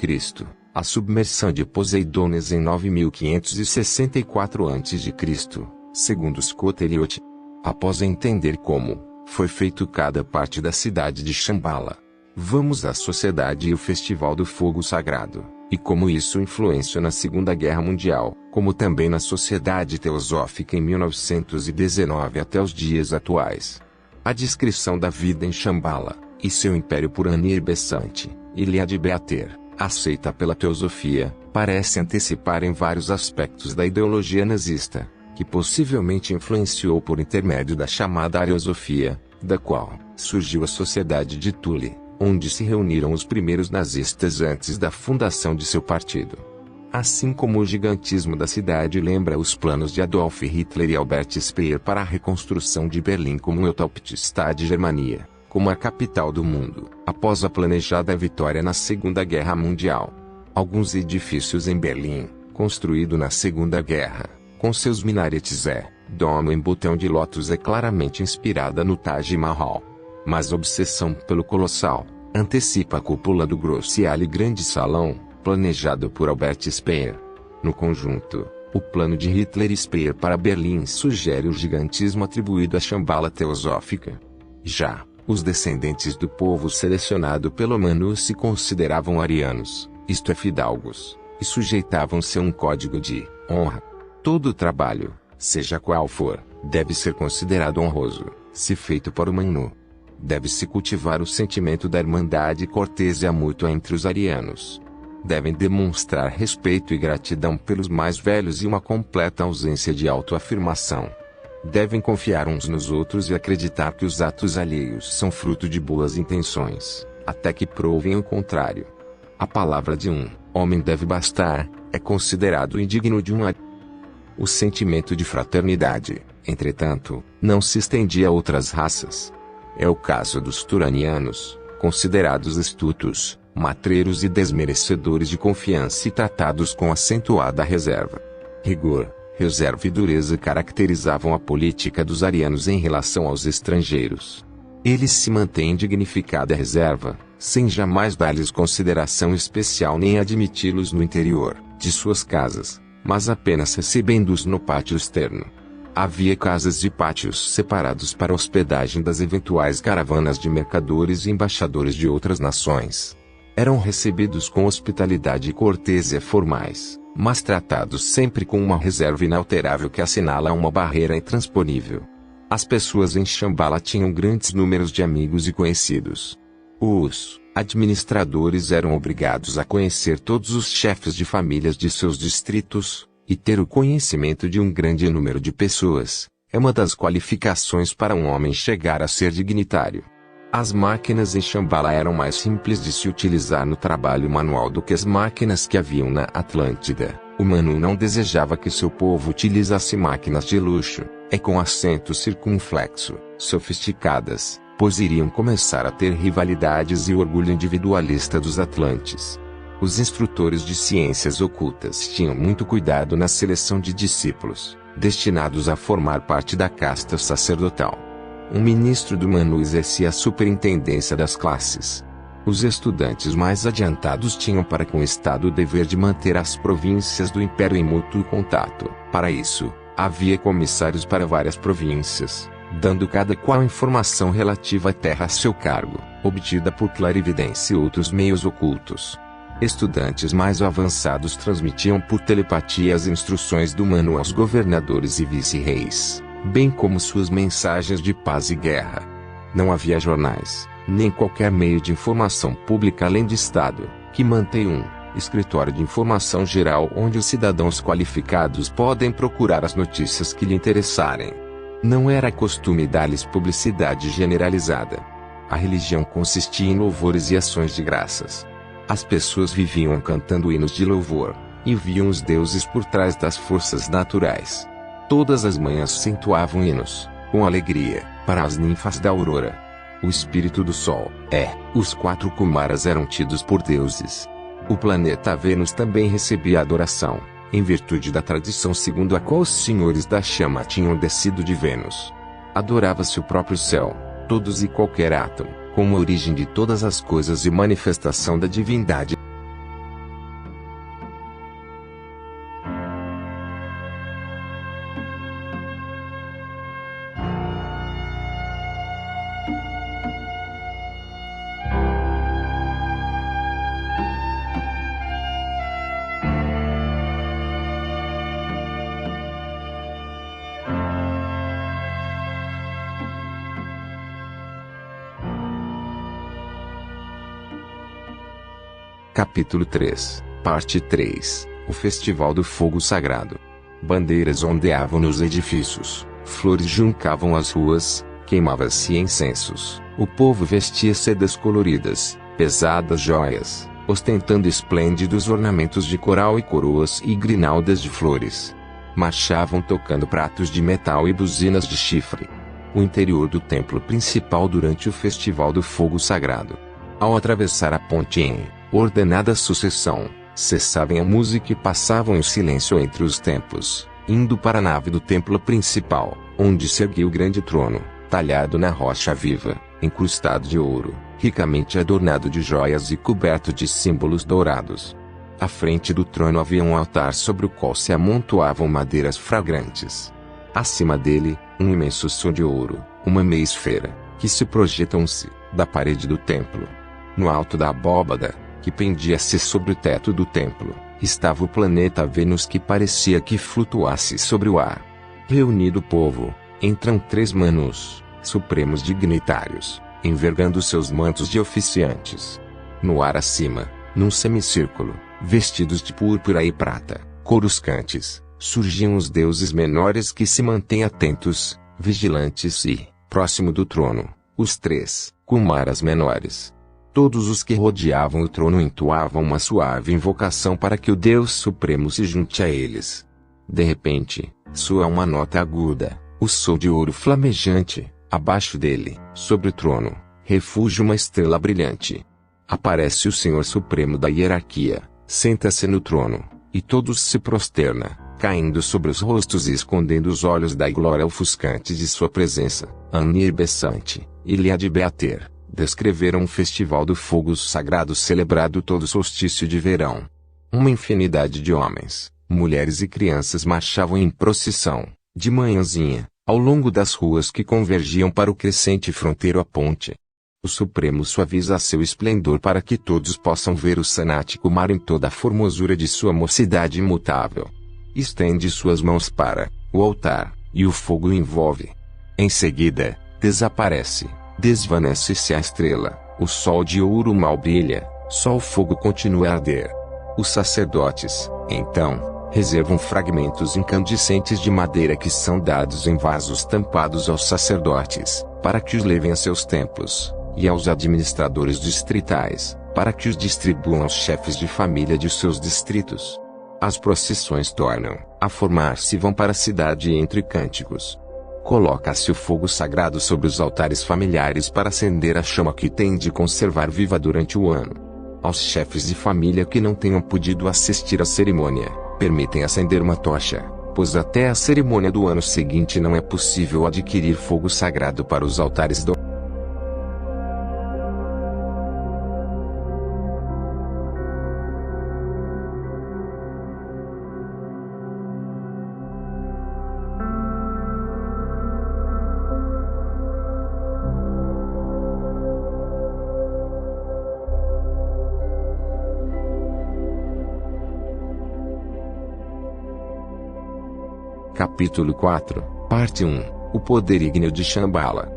a submersão de Poseidones em 9564 a.C., segundo Scott Elliott. Após entender como foi feito cada parte da cidade de Shambhala, vamos à sociedade e o Festival do Fogo Sagrado, e como isso influenciou na Segunda Guerra Mundial, como também na sociedade teosófica em 1919 até os dias atuais. A descrição da vida em Shambhala, e seu império por Anir Besant, Iliad Beater, aceita pela teosofia, parece antecipar em vários aspectos da ideologia nazista, que possivelmente influenciou por intermédio da chamada ariosofia, da qual surgiu a Sociedade de Thule, onde se reuniram os primeiros nazistas antes da fundação de seu partido. Assim como o gigantismo da cidade lembra os planos de Adolf Hitler e Albert Speer para a reconstrução de Berlim como Hauptstadt Germania, como a capital do mundo, após a planejada vitória na Segunda Guerra Mundial. Alguns edifícios em Berlim, construído na Segunda Guerra, com seus minaretes domo em botão de lótus é claramente inspirada no Taj Mahal. Mas a obsessão pelo colossal, antecipa a cúpula do Grossiale Grande Salão, planejado por Albert Speer. No conjunto, o plano de Hitler e Speer para Berlim sugere o gigantismo atribuído à Shambhala teosófica. Já, os descendentes do povo selecionado pelo Manu se consideravam arianos, isto é fidalgos, e sujeitavam-se a um código de honra. Todo trabalho, seja qual for, Deve ser considerado honroso, se feito por um Manu. Deve-se cultivar o sentimento da irmandade e cortesia mútua entre os arianos. Devem demonstrar respeito e gratidão pelos mais velhos e uma completa ausência de autoafirmação. Devem confiar uns nos outros e acreditar que os atos alheios são fruto de boas intenções, até que provem o contrário. A palavra de um homem deve bastar, é considerado indigno de um ariano. O sentimento de fraternidade, entretanto, não se estendia a outras raças. É o caso dos turanianos, considerados astutos, matreiros e desmerecedores de confiança e tratados com acentuada reserva. Rigor, reserva e dureza caracterizavam a política dos arianos em relação aos estrangeiros. Eles se mantêm dignificada reserva, sem jamais dar-lhes consideração especial nem admiti-los no interior de suas casas, mas apenas recebendo-os no pátio externo. Havia casas e pátios separados para a hospedagem das eventuais caravanas de mercadores e embaixadores de outras nações. Eram recebidos com hospitalidade e cortesia formais, mas tratados sempre com uma reserva inalterável que assinala uma barreira intransponível. As pessoas em Shambhala tinham grandes números de amigos e conhecidos. Os administradores eram obrigados a conhecer todos os chefes de famílias de seus distritos, e ter o conhecimento de um grande número de pessoas, é uma das qualificações para um homem chegar a ser dignitário. As máquinas em Shambhala eram mais simples de se utilizar no trabalho manual do que as máquinas que haviam na Atlântida. O Manu não desejava que seu povo utilizasse máquinas de luxo, com acento circunflexo, sofisticadas, pois iriam começar a ter rivalidades e o orgulho individualista dos Atlantes. Os instrutores de ciências ocultas tinham muito cuidado na seleção de discípulos, destinados a formar parte da casta sacerdotal. Um ministro do Manu exercia a superintendência das classes. Os estudantes mais adiantados tinham para com o Estado o dever de manter as províncias do Império em mútuo contato. Para isso, havia comissários para várias províncias, dando cada qual informação relativa à terra a seu cargo, obtida por clarividência e outros meios ocultos. Estudantes mais avançados transmitiam por telepatia as instruções do Manu aos governadores e vice-reis, bem como suas mensagens de paz e guerra. Não havia jornais, nem qualquer meio de informação pública além do Estado, que mantém um escritório de informação geral onde os cidadãos qualificados podem procurar as notícias que lhe interessarem. Não era costume dar-lhes publicidade generalizada. A religião consistia em louvores e ações de graças. As pessoas viviam cantando hinos de louvor, e viam os deuses por trás das forças naturais. Todas as manhãs se entoavam hinos, com alegria, para as ninfas da aurora. O espírito do sol, os 4 Kumaras eram tidos por deuses. O planeta Vênus também recebia adoração, em virtude da tradição segundo a qual os senhores da chama tinham descido de Vênus. Adorava-se o próprio céu, todos e qualquer átomo, como a origem de todas as coisas e manifestação da divindade. Capítulo 3, Parte 3, O Festival do Fogo Sagrado. Bandeiras ondeavam nos edifícios, flores juncavam as ruas, queimava-se incensos. O povo vestia sedas coloridas, pesadas joias, ostentando esplêndidos ornamentos de coral e coroas e grinaldas de flores. Marchavam tocando pratos de metal e buzinas de chifre. O interior do templo principal durante o Festival do Fogo Sagrado. Ao atravessar a ponte em ordenada sucessão, cessavam a música e passavam em silêncio entre os templos, indo para a nave do templo principal, onde se erguia o grande trono, talhado na rocha viva, incrustado de ouro, ricamente adornado de joias e coberto de símbolos dourados. À frente do trono havia um altar sobre o qual se amontoavam madeiras fragrantes. Acima dele, um imenso som de ouro, uma meia esfera, que se projetam-se da parede do templo. No alto da abóbada, que pendia-se sobre o teto do templo, estava o planeta Vênus que parecia que flutuasse sobre o ar. Reunido o povo, entram 3 Manus, supremos dignitários, envergando seus mantos de oficiantes. No ar acima, num semicírculo, vestidos de púrpura e prata, coruscantes, surgiam os deuses menores que se mantêm atentos, vigilantes e, próximo do trono, os 3 Kumaras menores. Todos os que rodeavam o trono entoavam uma suave invocação para que o Deus Supremo se junte a eles. De repente, soa uma nota aguda, o sol de ouro flamejante, abaixo dele, sobre o trono, refúgio uma estrela brilhante. Aparece o Senhor Supremo da hierarquia, senta-se no trono, e todos se prosternam, caindo sobre os rostos e escondendo os olhos da glória ofuscante de sua presença. Anir Bessante, Iliade Beater, descreveram um festival do fogo sagrado celebrado todo solstício de verão. Uma infinidade de homens, mulheres e crianças marchavam em procissão, de manhãzinha, ao longo das ruas que convergiam para o crescente fronteiro à ponte. O Supremo suaviza seu esplendor para que todos possam ver o Sanat Kumara em toda a formosura de sua mocidade imutável. Estende suas mãos para o altar, e o fogo o envolve. Em seguida, desaparece, desvanece-se a estrela, o sol de ouro mal brilha, só o fogo continua a arder. Os sacerdotes, então, reservam fragmentos incandescentes de madeira que são dados em vasos tampados aos sacerdotes, para que os levem a seus templos, e aos administradores distritais, para que os distribuam aos chefes de família de seus distritos. As procissões tornam a formar-se e vão para a cidade entre cânticos. Coloca-se o fogo sagrado sobre os altares familiares para acender a chama que tem de conservar viva durante o ano. Aos chefes de família que não tenham podido assistir à cerimônia, permitem acender uma tocha, pois até a cerimônia do ano seguinte não é possível adquirir fogo sagrado para os altares do Capítulo 4, Parte 1, O Poder Ígneo de Shambhala.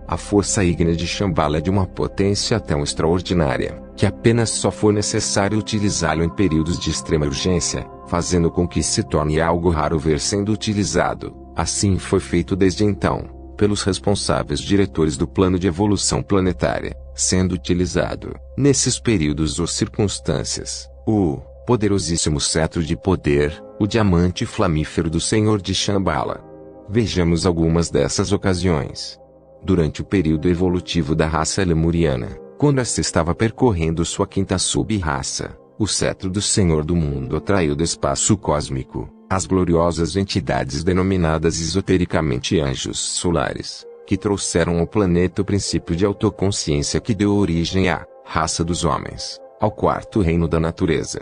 A força ígnea de Shambhala é de uma potência tão extraordinária, que apenas só foi necessário utilizá-lo em períodos de extrema urgência, fazendo com que se torne algo raro ver sendo utilizado. Assim foi feito desde então, pelos responsáveis diretores do plano de evolução planetária, sendo utilizado, nesses períodos ou circunstâncias, o poderosíssimo cetro de poder, o diamante flamífero do Senhor de Shambhala. Vejamos algumas dessas ocasiões. Durante o período evolutivo da raça lemuriana, quando esta estava percorrendo sua 5ª sub-raça, o cetro do Senhor do Mundo atraiu do espaço cósmico as gloriosas entidades denominadas esotericamente anjos solares, que trouxeram ao planeta o princípio de autoconsciência que deu origem à raça dos homens, ao 4º reino da natureza.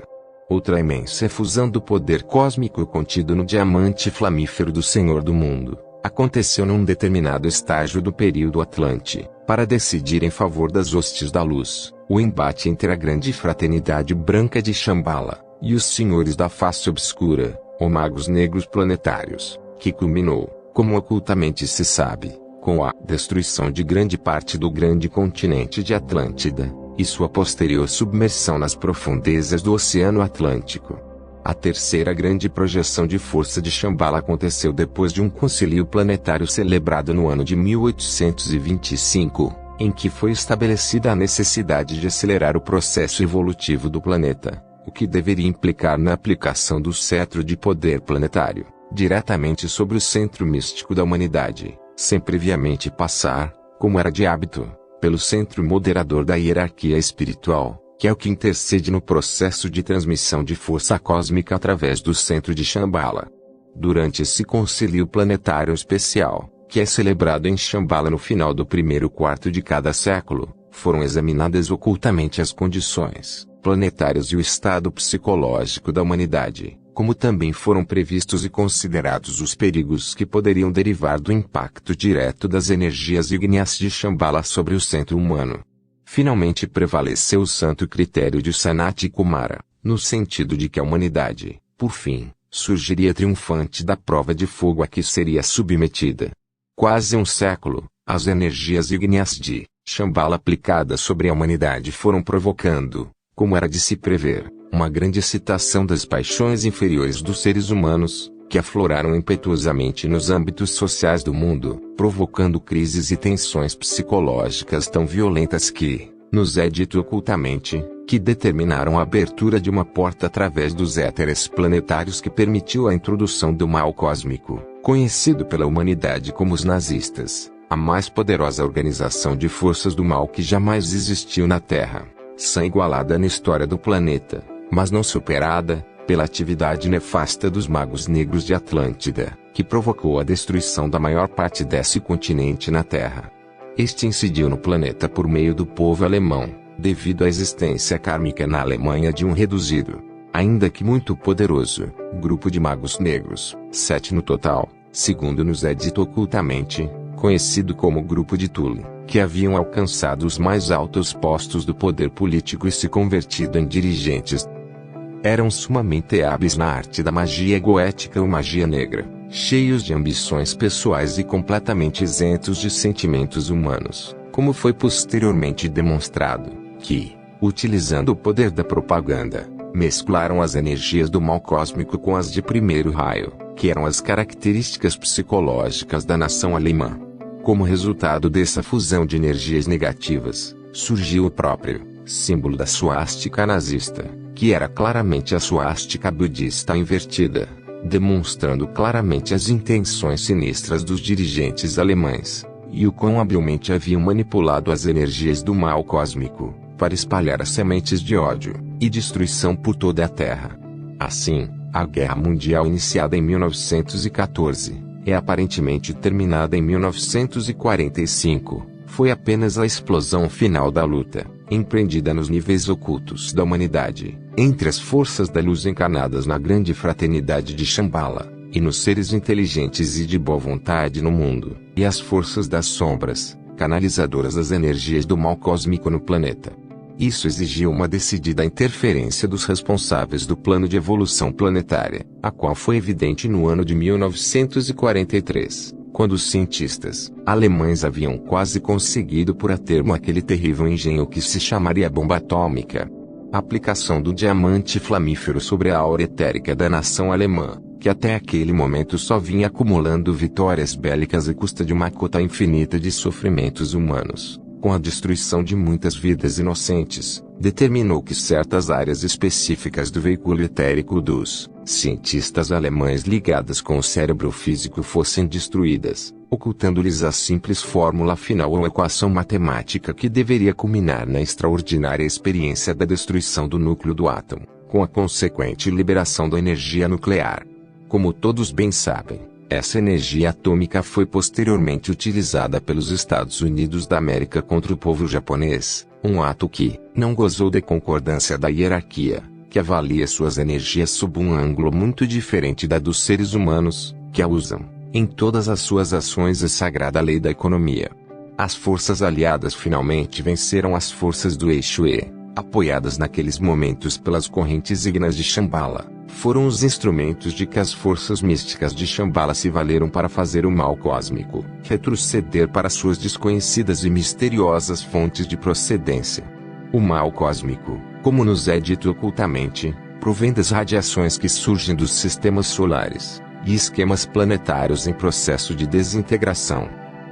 Outra imensa efusão do poder cósmico contido no diamante flamífero do Senhor do Mundo aconteceu num determinado estágio do período Atlante, para decidir em favor das hostes da luz, o embate entre a grande fraternidade branca de Shambhala e os senhores da face obscura, ou magos negros planetários, que culminou, como ocultamente se sabe, com a destruição de grande parte do grande continente de Atlântida e sua posterior submersão nas profundezas do Oceano Atlântico. A terceira grande projeção de força de Shambhala aconteceu depois de um concílio planetário celebrado no ano de 1825, em que foi estabelecida a necessidade de acelerar o processo evolutivo do planeta, o que deveria implicar na aplicação do cetro de poder planetário, diretamente sobre o centro místico da humanidade, sem previamente passar, como era de hábito, pelo centro moderador da hierarquia espiritual, que é o que intercede no processo de transmissão de força cósmica através do centro de Shambhala. Durante esse concílio planetário especial, que é celebrado em Shambhala no final do primeiro quarto de cada século, foram examinadas ocultamente as condições planetárias e o estado psicológico da humanidade, como também foram previstos e considerados os perigos que poderiam derivar do impacto direto das energias ígneas de Shambhala sobre o centro humano. Finalmente prevaleceu o santo critério de Sanat Kumara, no sentido de que a humanidade, por fim, surgiria triunfante da prova de fogo a que seria submetida. Quase um século, as energias ígneas de Shambhala aplicadas sobre a humanidade foram provocando, como era de se prever, uma grande excitação das paixões inferiores dos seres humanos, que afloraram impetuosamente nos âmbitos sociais do mundo, provocando crises e tensões psicológicas tão violentas que, nos é dito ocultamente, que determinaram a abertura de uma porta através dos éteres planetários que permitiu a introdução do mal cósmico, conhecido pela humanidade como os nazistas, a mais poderosa organização de forças do mal que jamais existiu na Terra, sem igualada na história do planeta, mas não superada, pela atividade nefasta dos magos negros de Atlântida, que provocou a destruição da maior parte desse continente na Terra. Este incidiu no planeta por meio do povo alemão, devido à existência kármica na Alemanha de um reduzido, ainda que muito poderoso, grupo de magos negros, 7 no total, segundo nos é dito ocultamente, conhecido como Grupo de Thule, que haviam alcançado os mais altos postos do poder político e se convertido em dirigentes. Eram sumamente hábeis na arte da magia goética ou magia negra, cheios de ambições pessoais e completamente isentos de sentimentos humanos, como foi posteriormente demonstrado, que, utilizando o poder da propaganda, mesclaram as energias do mal cósmico com as de primeiro raio, que eram as características psicológicas da nação alemã. Como resultado dessa fusão de energias negativas, surgiu o próprio símbolo da suástica nazista, que era claramente a suástica budista invertida, demonstrando claramente as intenções sinistras dos dirigentes alemães, e o quão habilmente haviam manipulado as energias do mal cósmico, para espalhar as sementes de ódio e destruição por toda a Terra. Assim, a Guerra Mundial iniciada em 1914, e aparentemente terminada em 1945, foi apenas a explosão final da luta, empreendida nos níveis ocultos da humanidade, entre as forças da luz encarnadas na grande fraternidade de Shambhala, e nos seres inteligentes e de boa vontade no mundo, e as forças das sombras, canalizadoras das energias do mal cósmico no planeta. Isso exigiu uma decidida interferência dos responsáveis do plano de evolução planetária, a qual foi evidente no ano de 1943, quando os cientistas alemães haviam quase conseguido pôr a termo aquele terrível engenho que se chamaria bomba atômica. A aplicação do diamante flamífero sobre a aura etérica da nação alemã, que até aquele momento só vinha acumulando vitórias bélicas à custa de uma cota infinita de sofrimentos humanos, com a destruição de muitas vidas inocentes, determinou que certas áreas específicas do veículo etérico dos cientistas alemães ligadas com o cérebro físico fossem destruídas, ocultando-lhes a simples fórmula final ou equação matemática que deveria culminar na extraordinária experiência da destruição do núcleo do átomo, com a consequente liberação da energia nuclear. Como todos bem sabem, essa energia atômica foi posteriormente utilizada pelos Estados Unidos da América contra o povo japonês, um ato que não gozou da concordância da hierarquia, que avalia suas energias sob um ângulo muito diferente da dos seres humanos, que a usam, em todas as suas ações, a sagrada lei da economia. As forças aliadas finalmente venceram as forças do eixo E, apoiadas naqueles momentos pelas correntes ígneas de Shambhala. Foram os instrumentos de que as forças místicas de Shambhala se valeram para fazer o mal cósmico retroceder para suas desconhecidas e misteriosas fontes de procedência. O mal cósmico, como nos é dito ocultamente, provém das radiações que surgem dos sistemas solares e esquemas planetários em processo de desintegração.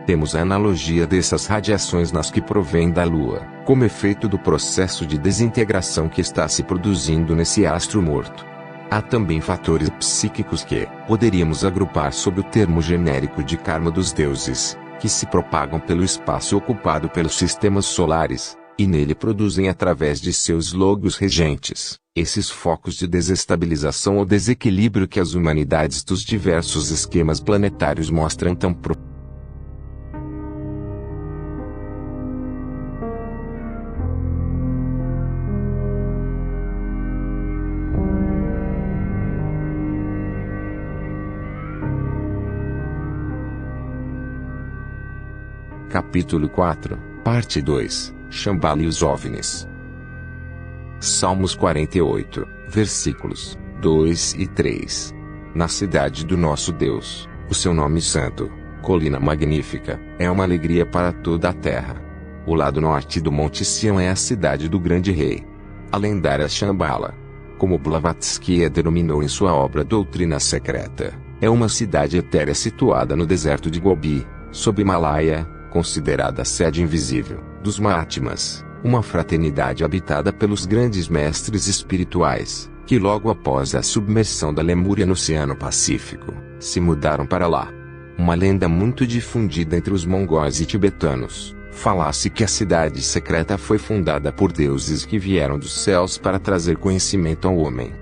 Temos a analogia dessas radiações nas que provém da Lua, como efeito do processo de desintegração que está se produzindo nesse astro morto. Há também fatores psíquicos que poderíamos agrupar sob o termo genérico de karma dos deuses, que se propagam pelo espaço ocupado pelos sistemas solares, e nele produzem através de seus logos regentes, esses focos de desestabilização ou desequilíbrio que as humanidades dos diversos esquemas planetários mostram tão Capítulo 4, Parte 2, Shambhala e os OVNIs. Salmos 48, versículos 2 e 3. na cidade do nosso Deus, o seu nome santo, colina magnífica, é uma alegria para toda a terra. O lado norte do Monte Sião é a cidade do grande rei. A lendária Shambhala, como Blavatsky a denominou em sua obra Doutrina Secreta, é uma cidade etérea situada no deserto de Gobi, sob Himalaia, considerada a sede invisível dos Mahatmas, uma fraternidade habitada pelos grandes mestres espirituais, que logo após a submersão da Lemúria no Oceano Pacífico, se mudaram para lá. Uma lenda muito difundida entre os mongóis e tibetanos fala-se que a cidade secreta foi fundada por deuses que vieram dos céus para trazer conhecimento ao homem.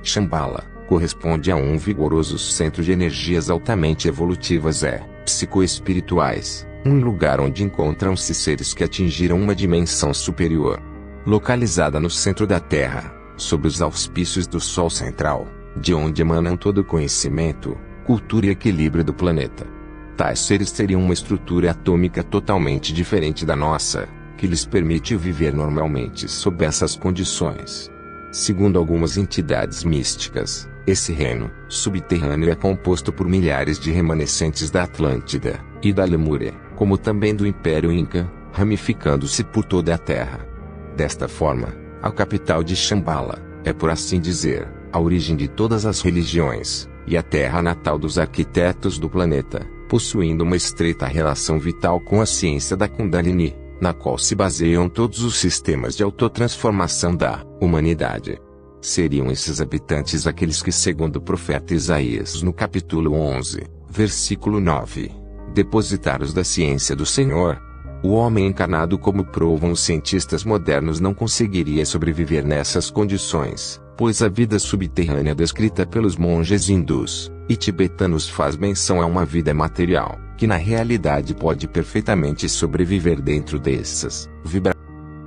Shambhala corresponde a um vigoroso centro de energias altamente evolutivas psicoespirituais, um lugar onde encontram-se seres que atingiram uma dimensão superior. Localizada no centro da Terra, sob os auspícios do Sol central, de onde emanam todo o conhecimento, cultura e equilíbrio do planeta. Tais seres teriam uma estrutura atômica totalmente diferente da nossa, que lhes permite viver normalmente sob essas condições. Segundo algumas entidades místicas, esse reino subterrâneo é composto por milhares de remanescentes da Atlântida e da Lemúria, como também do Império Inca, ramificando-se por toda a Terra. Desta forma, a capital de Shambhala é, por assim dizer, a origem de todas as religiões, e a terra natal dos arquitetos do planeta, possuindo uma estreita relação vital com a ciência da Kundalini, na qual se baseiam todos os sistemas de autotransformação da humanidade. Seriam esses habitantes aqueles que, segundo o profeta Isaías no capítulo 11, versículo 9, depositários da ciência do Senhor. O homem encarnado, como provam os cientistas modernos, não conseguiria sobreviver nessas condições, pois a vida subterrânea descrita pelos monges hindus e tibetanos faz menção a uma vida material, que na realidade pode perfeitamente sobreviver dentro dessas vibrações.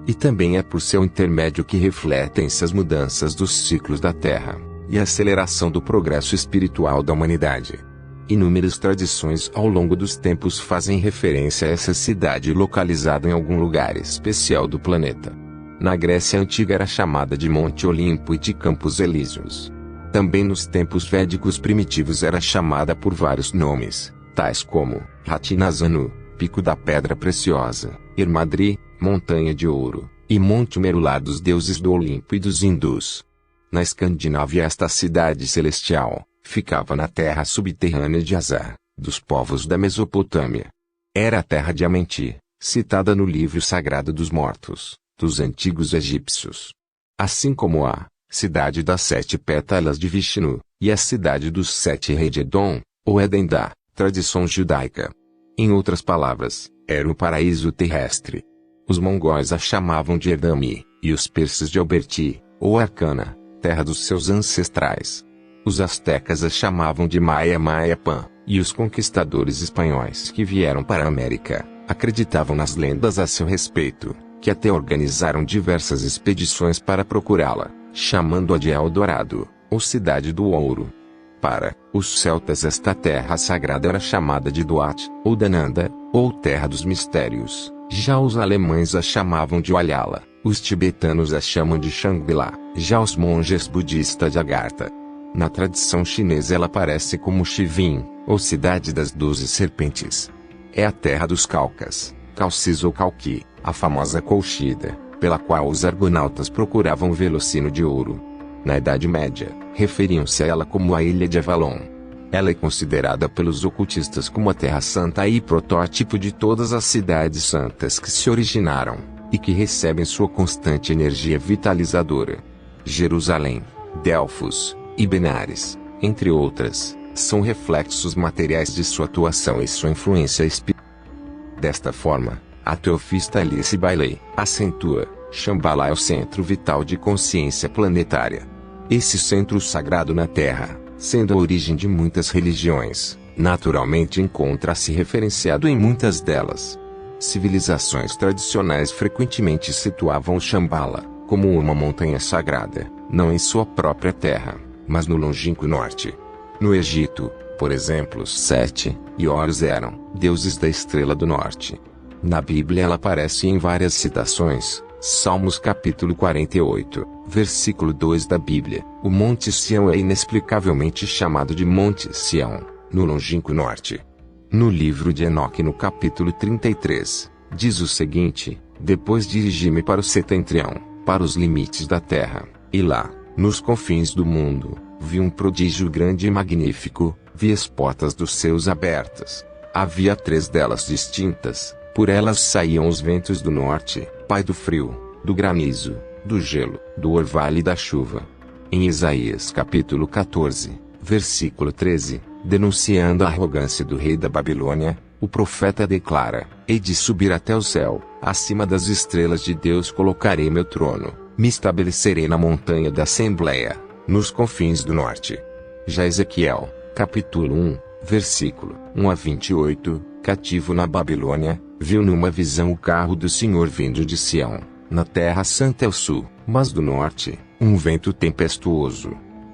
E também é por seu intermédio que refletem-se as mudanças dos ciclos da Terra, e a aceleração do progresso espiritual da humanidade. Inúmeras tradições ao longo dos tempos fazem referência a essa cidade localizada em algum lugar especial do planeta. Na Grécia Antiga era chamada de Monte Olimpo e de Campos Elíseos. Também nos tempos védicos primitivos era chamada por vários nomes, tais como Ratinazanu, Pico da Pedra Preciosa, Irmadri, Montanha de Ouro, e Monte Merulá dos deuses do Olimpo e dos hindus. Na Escandinávia esta cidade celestial ficava na terra subterrânea de Azar, dos povos da Mesopotâmia. Era a terra de Amenti, citada no livro sagrado dos mortos, dos antigos egípcios. Assim como a cidade das 7 pétalas de Vishnu, e a cidade dos 7 reis de Edom, ou Éden da tradição judaica. Em outras palavras, era o paraíso terrestre. Os mongóis a chamavam de Erdami, e os persas de Alberti, ou Arcana, terra dos seus ancestrais. Os astecas a chamavam de Maya Mayapan, e os conquistadores espanhóis que vieram para a América acreditavam nas lendas a seu respeito, que até organizaram diversas expedições para procurá-la, chamando-a de Eldorado, ou Cidade do Ouro. Para os celtas esta terra sagrada era chamada de Duat, ou Dananda, ou Terra dos Mistérios. Já os alemães a chamavam de Walhalla, os tibetanos a chamam de Shangri-La, já os monges budistas de Agartha. Na tradição chinesa ela aparece como Shivin, ou Cidade das 12 Serpentes. É a terra dos Kalkas, Calcis ou Kalki, a famosa Colchida, pela qual os argonautas procuravam o Velocino de ouro. Na Idade Média, referiam-se a ela como a Ilha de Avalon. Ela é considerada pelos ocultistas como a Terra Santa e protótipo de todas as cidades santas que se originaram, e que recebem sua constante energia vitalizadora. Jerusalém, Delfos e Benares, entre outras, são reflexos materiais de sua atuação e sua influência espiritual. Desta forma, a teofista Alice Bailey acentua: Shambhala é o centro vital de consciência planetária. Esse centro sagrado na Terra, sendo a origem de muitas religiões, naturalmente encontra-se referenciado em muitas delas. Civilizações tradicionais frequentemente situavam o Shambhala como uma montanha sagrada, não em sua própria terra, mas no longínquo norte. No Egito, por exemplo, Sete e Horus eram deuses da estrela do norte. Na Bíblia ela aparece em várias citações, Salmos capítulo 48, versículo 2 da Bíblia. O Monte Sião é inexplicavelmente chamado de Monte Sião, no longínquo norte. No livro de Enoque, no capítulo 33, diz o seguinte: depois dirigi-me para o setentrião, para os limites da terra, e lá, nos confins do mundo, vi um prodígio grande e magnífico, vi as portas dos céus abertas. Havia 3 delas distintas, por elas saíam os ventos do norte, pai do frio, do granizo, do gelo, do orvalho e da chuva. Em Isaías capítulo 14, versículo 13, denunciando a arrogância do rei da Babilônia, o profeta declara: hei de subir até o céu, acima das estrelas de Deus colocarei meu trono, me estabelecerei na montanha da Assembleia, nos confins do norte. Já Ezequiel, capítulo 1, versículo 1 a 28, cativo na Babilônia, viu numa visão o carro do Senhor vindo de Sião, na terra santa ao sul, mas do norte, um vento tempestuoso.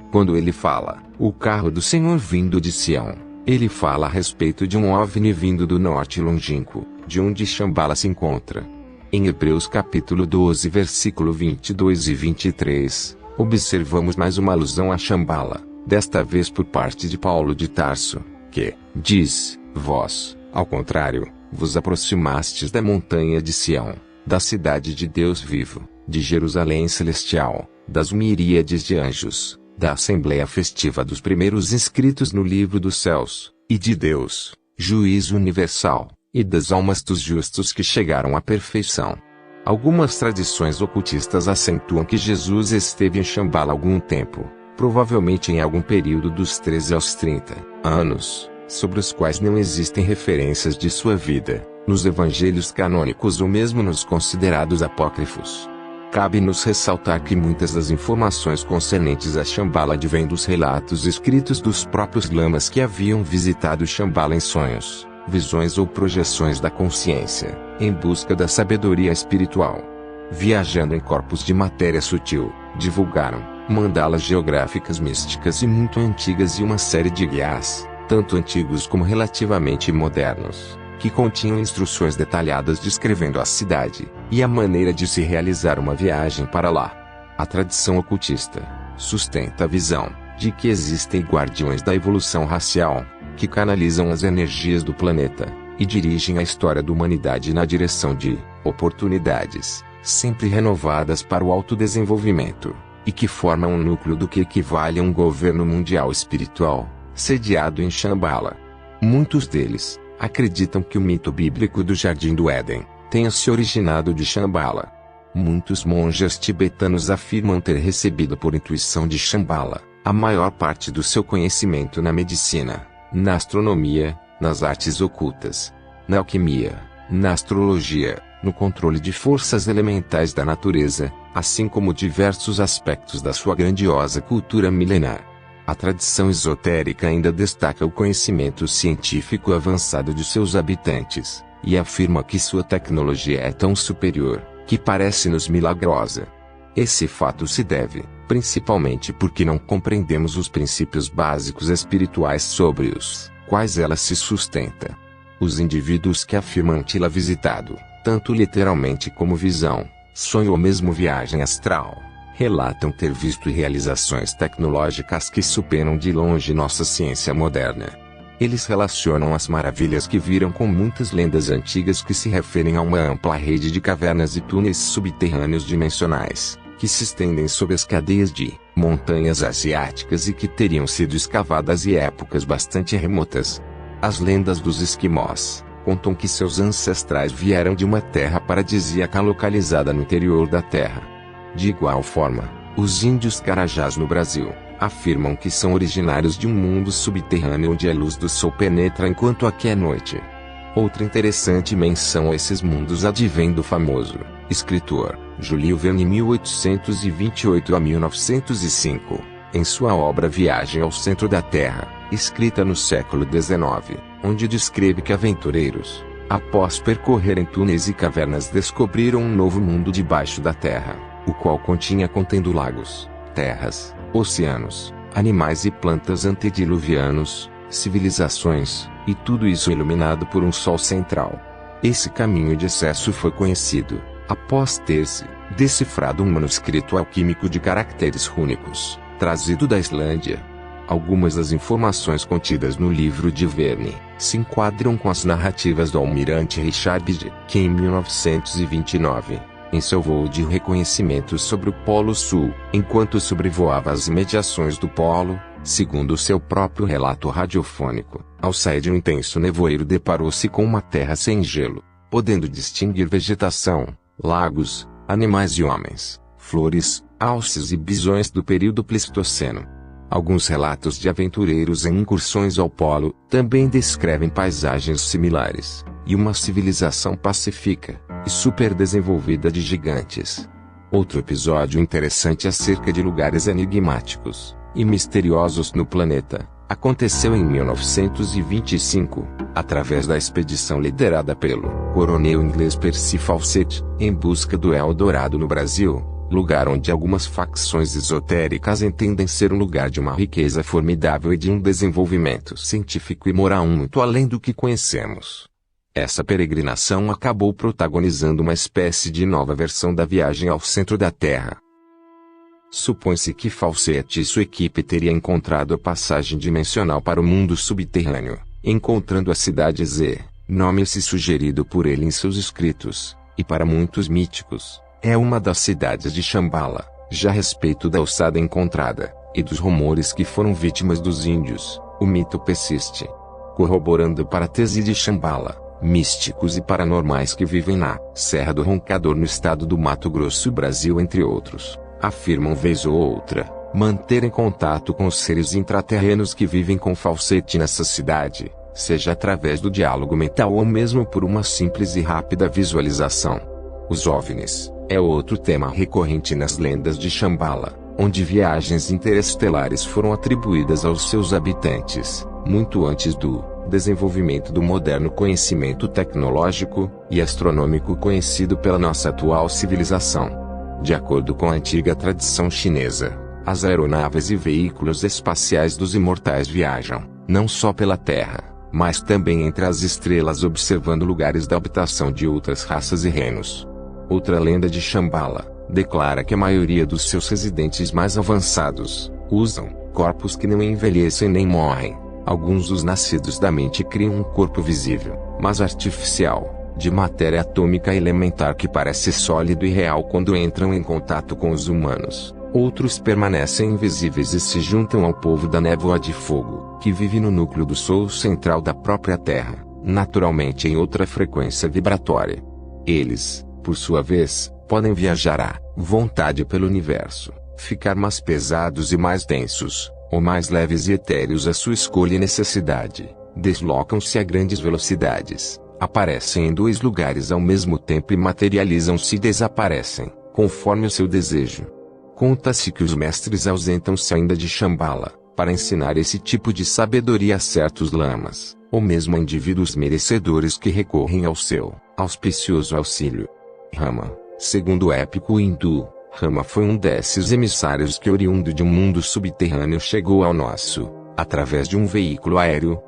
Quando ele fala, o carro do Senhor vindo de Sião, ele fala a respeito de um OVNI vindo do norte longínquo, de onde Shambhala se encontra. Em Hebreus capítulo 12 versículo 22 e 23, observamos mais uma alusão a Shambhala, desta vez por parte de Paulo de Tarso, que diz: vós, ao contrário, vos aproximastes da montanha de Sião, da cidade de Deus vivo, de Jerusalém celestial, das miríades de anjos, da assembleia festiva dos primeiros inscritos no livro dos céus, e de Deus, juiz universal, e das almas dos justos que chegaram à perfeição. Algumas tradições ocultistas acentuam que Jesus esteve em Shambhala algum tempo, provavelmente em algum período dos 13 aos 30 anos, sobre os quais não existem referências de sua vida, nos evangelhos canônicos ou mesmo nos considerados apócrifos. Cabe-nos ressaltar que muitas das informações concernentes a Shambhala advêm dos relatos escritos dos próprios lamas que haviam visitado Shambhala em sonhos, visões ou projeções da consciência, em busca da sabedoria espiritual. Viajando em corpos de matéria sutil, divulgaram mandalas geográficas místicas e muito antigas e uma série de guias, tanto antigos como relativamente modernos, que continham instruções detalhadas descrevendo a cidade e a maneira de se realizar uma viagem para lá. A tradição ocultista sustenta a visão de que existem guardiões da evolução racial, que canalizam as energias do planeta e dirigem a história da humanidade na direção de oportunidades sempre renovadas para o autodesenvolvimento, e que formam um núcleo do que equivale a um governo mundial espiritual, sediado em Shambhala. Muitos deles acreditam que o mito bíblico do Jardim do Éden tenha se originado de Shambhala. Muitos monges tibetanos afirmam ter recebido por intuição de Shambhala a maior parte do seu conhecimento na medicina, na astronomia, nas artes ocultas, na alquimia, na astrologia, no controle de forças elementais da natureza, assim como diversos aspectos da sua grandiosa cultura milenar. A tradição esotérica ainda destaca o conhecimento científico avançado de seus habitantes, e afirma que sua tecnologia é tão superior, que parece-nos milagrosa. Esse fato se deve, principalmente porque não compreendemos os princípios básicos espirituais sobre os quais ela se sustenta. Os indivíduos que afirmam tê-la visitado, tanto literalmente como visão, sonho ou mesmo viagem astral, relatam ter visto realizações tecnológicas que superam de longe nossa ciência moderna. Eles relacionam as maravilhas que viram com muitas lendas antigas que se referem a uma ampla rede de cavernas e túneis subterrâneos dimensionais, que se estendem sob as cadeias de montanhas asiáticas e que teriam sido escavadas em épocas bastante remotas. As lendas dos esquimós contam que seus ancestrais vieram de uma terra paradisíaca localizada no interior da Terra. De igual forma, os índios Carajás no Brasil afirmam que são originários de um mundo subterrâneo onde a luz do sol penetra enquanto aqui é noite. Outra interessante menção a esses mundos advém do famoso escritor Júlio Verne, 1828 a 1905, em sua obra Viagem ao Centro da Terra, escrita no século XIX, onde descreve que aventureiros, após percorrerem túneis e cavernas, descobriram um novo mundo debaixo da Terra, o qual contendo lagos, terras, oceanos, animais e plantas antediluvianos, civilizações, e tudo isso iluminado por um sol central. Esse caminho de acesso foi conhecido, Após ter-se decifrado um manuscrito alquímico de caracteres rúnicos, trazido da Islândia, algumas das informações contidas no livro de Verne se enquadram com as narrativas do almirante Richard Bede, que em 1929, em seu voo de reconhecimento sobre o Polo Sul, enquanto sobrevoava as imediações do Polo, segundo seu próprio relato radiofônico, ao sair de um intenso nevoeiro deparou-se com uma terra sem gelo, podendo distinguir vegetação, lagos, animais e homens, flores, alces e bisões do período Pleistoceno. Alguns relatos de aventureiros em incursões ao polo também descrevem paisagens similares, e uma civilização pacífica e superdesenvolvida de gigantes. Outro episódio interessante acerca de lugares enigmáticos e misteriosos no planeta aconteceu em 1925, através da expedição liderada pelo coronel inglês Percy Fawcett, em busca do Eldorado no Brasil, lugar onde algumas facções esotéricas entendem ser um lugar de uma riqueza formidável e de um desenvolvimento científico e moral muito além do que conhecemos. Essa peregrinação acabou protagonizando uma espécie de nova versão da viagem ao centro da Terra. Supõe-se que Fawcett e sua equipe teriam encontrado a passagem dimensional para o mundo subterrâneo, encontrando a cidade Z, nome-se sugerido por ele em seus escritos, e para muitos míticos, é uma das cidades de Shambhala, já a respeito da ossada encontrada, e dos rumores que foram vítimas dos índios, o mito persiste. Corroborando para a tese de Shambhala, místicos e paranormais que vivem na Serra do Roncador no estado do Mato Grosso, Brasil, entre outros, afirmam vez ou outra manterem contato com os seres intraterrenos que vivem com Fawcett nessa cidade, seja através do diálogo mental ou mesmo por uma simples e rápida visualização. Os OVNIs é outro tema recorrente nas lendas de Shambhala, onde viagens interestelares foram atribuídas aos seus habitantes, muito antes do desenvolvimento do moderno conhecimento tecnológico e astronômico conhecido pela nossa atual civilização. De acordo com a antiga tradição chinesa, as aeronaves e veículos espaciais dos imortais viajam, não só pela Terra, mas também entre as estrelas observando lugares da habitação de outras raças e reinos. Outra lenda de Shambhala declara que a maioria dos seus residentes mais avançados usam corpos que não envelhecem nem morrem. Alguns dos nascidos da mente criam um corpo visível, mas artificial, de matéria atômica elementar que parece sólido e real quando entram em contato com os humanos. Outros permanecem invisíveis e se juntam ao povo da névoa de fogo, que vive no núcleo do Sol central da própria Terra, naturalmente em outra frequência vibratória. Eles, por sua vez, podem viajar à vontade pelo universo, ficar mais pesados e mais densos, ou mais leves e etéreos à sua escolha e necessidade, deslocam-se a grandes velocidades, aparecem em dois lugares ao mesmo tempo e materializam-se e desaparecem, conforme o seu desejo. Conta-se que os mestres ausentam-se ainda de Shambhala, para ensinar esse tipo de sabedoria a certos lamas, ou mesmo a indivíduos merecedores que recorrem ao seu auspicioso auxílio. Rama, segundo o épico hindu, Rama foi um desses emissários que, oriundo de um mundo subterrâneo, chegou ao nosso, através de um veículo aéreo.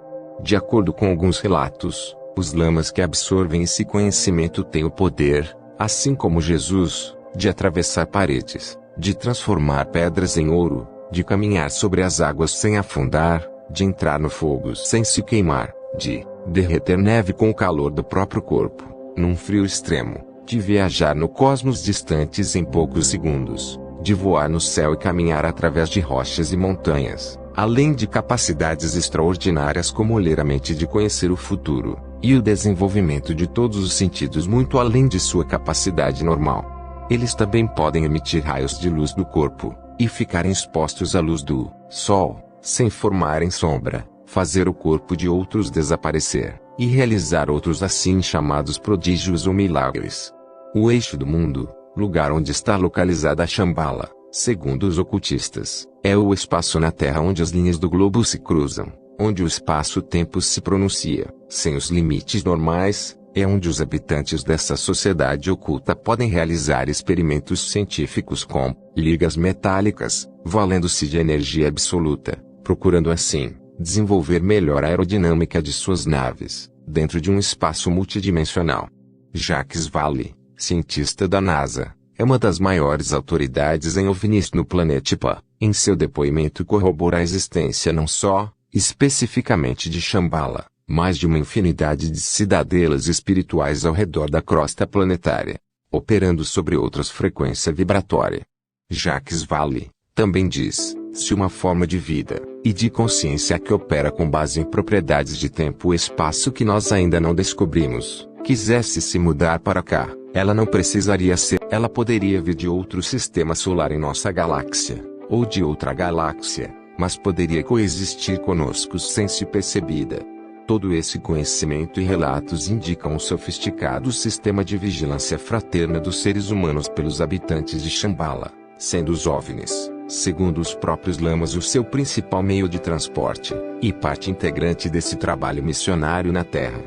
De acordo com alguns relatos, os lamas que absorvem esse conhecimento têm o poder, assim como Jesus, de atravessar paredes, de transformar pedras em ouro, de caminhar sobre as águas sem afundar, de entrar no fogo sem se queimar, de derreter neve com o calor do próprio corpo, num frio extremo, de viajar no cosmos distantes em poucos segundos, de voar no céu e caminhar através de rochas e montanhas, além de capacidades extraordinárias como ler a mente e de conhecer o futuro, e o desenvolvimento de todos os sentidos muito além de sua capacidade normal. Eles também podem emitir raios de luz do corpo, e ficarem expostos à luz do Sol, sem formarem sombra, fazer o corpo de outros desaparecer, e realizar outros assim chamados prodígios ou milagres. O eixo do mundo, lugar onde está localizada a Shambhala, segundo os ocultistas, é o espaço na Terra onde as linhas do globo se cruzam, onde o espaço-tempo se pronuncia, sem os limites normais, é onde os habitantes dessa sociedade oculta podem realizar experimentos científicos com ligas metálicas, valendo-se de energia absoluta, procurando assim desenvolver melhor a aerodinâmica de suas naves, dentro de um espaço multidimensional. Jacques Vallée, cientista da NASA, é uma das maiores autoridades em OVNIs no planeta Pá. Em seu depoimento corrobora a existência não só, especificamente de Shambhala, mas de uma infinidade de cidadelas espirituais ao redor da crosta planetária, operando sobre outras frequência vibratória. Jacques Vallée também diz, se uma forma de vida e de consciência que opera com base em propriedades de tempo e espaço que nós ainda não descobrimos, quisesse se mudar para cá, ela não precisaria ser, ela poderia vir de outro sistema solar em nossa galáxia, ou de outra galáxia, mas poderia coexistir conosco sem ser percebida. Todo esse conhecimento e relatos indicam um sofisticado sistema de vigilância fraterna dos seres humanos pelos habitantes de Shambhala, sendo os OVNIs, segundo os próprios lamas, o seu principal meio de transporte, e parte integrante desse trabalho missionário na Terra.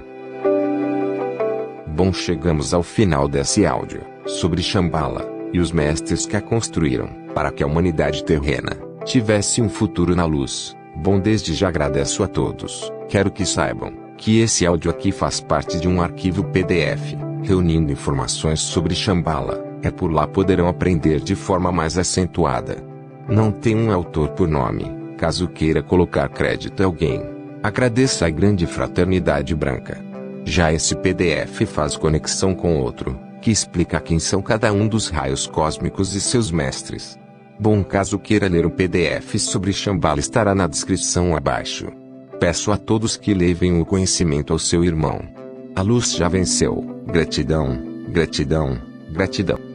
Bom, chegamos ao final desse áudio, sobre Shambhala, e os mestres que a construíram, para que a humanidade terrena tivesse um futuro na luz. Bom, desde já agradeço a todos. Quero que saibam que esse áudio aqui faz parte de um arquivo PDF, reunindo informações sobre Shambhala. Por lá poderão aprender de forma mais acentuada. Não tem um autor por nome, caso queira colocar crédito a alguém. Agradeça a grande fraternidade branca. Já esse PDF faz conexão com outro, que explica quem são cada um dos raios cósmicos e seus mestres. Bom, caso queira ler o PDF sobre Shambhala, estará na descrição abaixo. Peço a todos que levem o conhecimento ao seu irmão. A luz já venceu. Gratidão, gratidão, gratidão.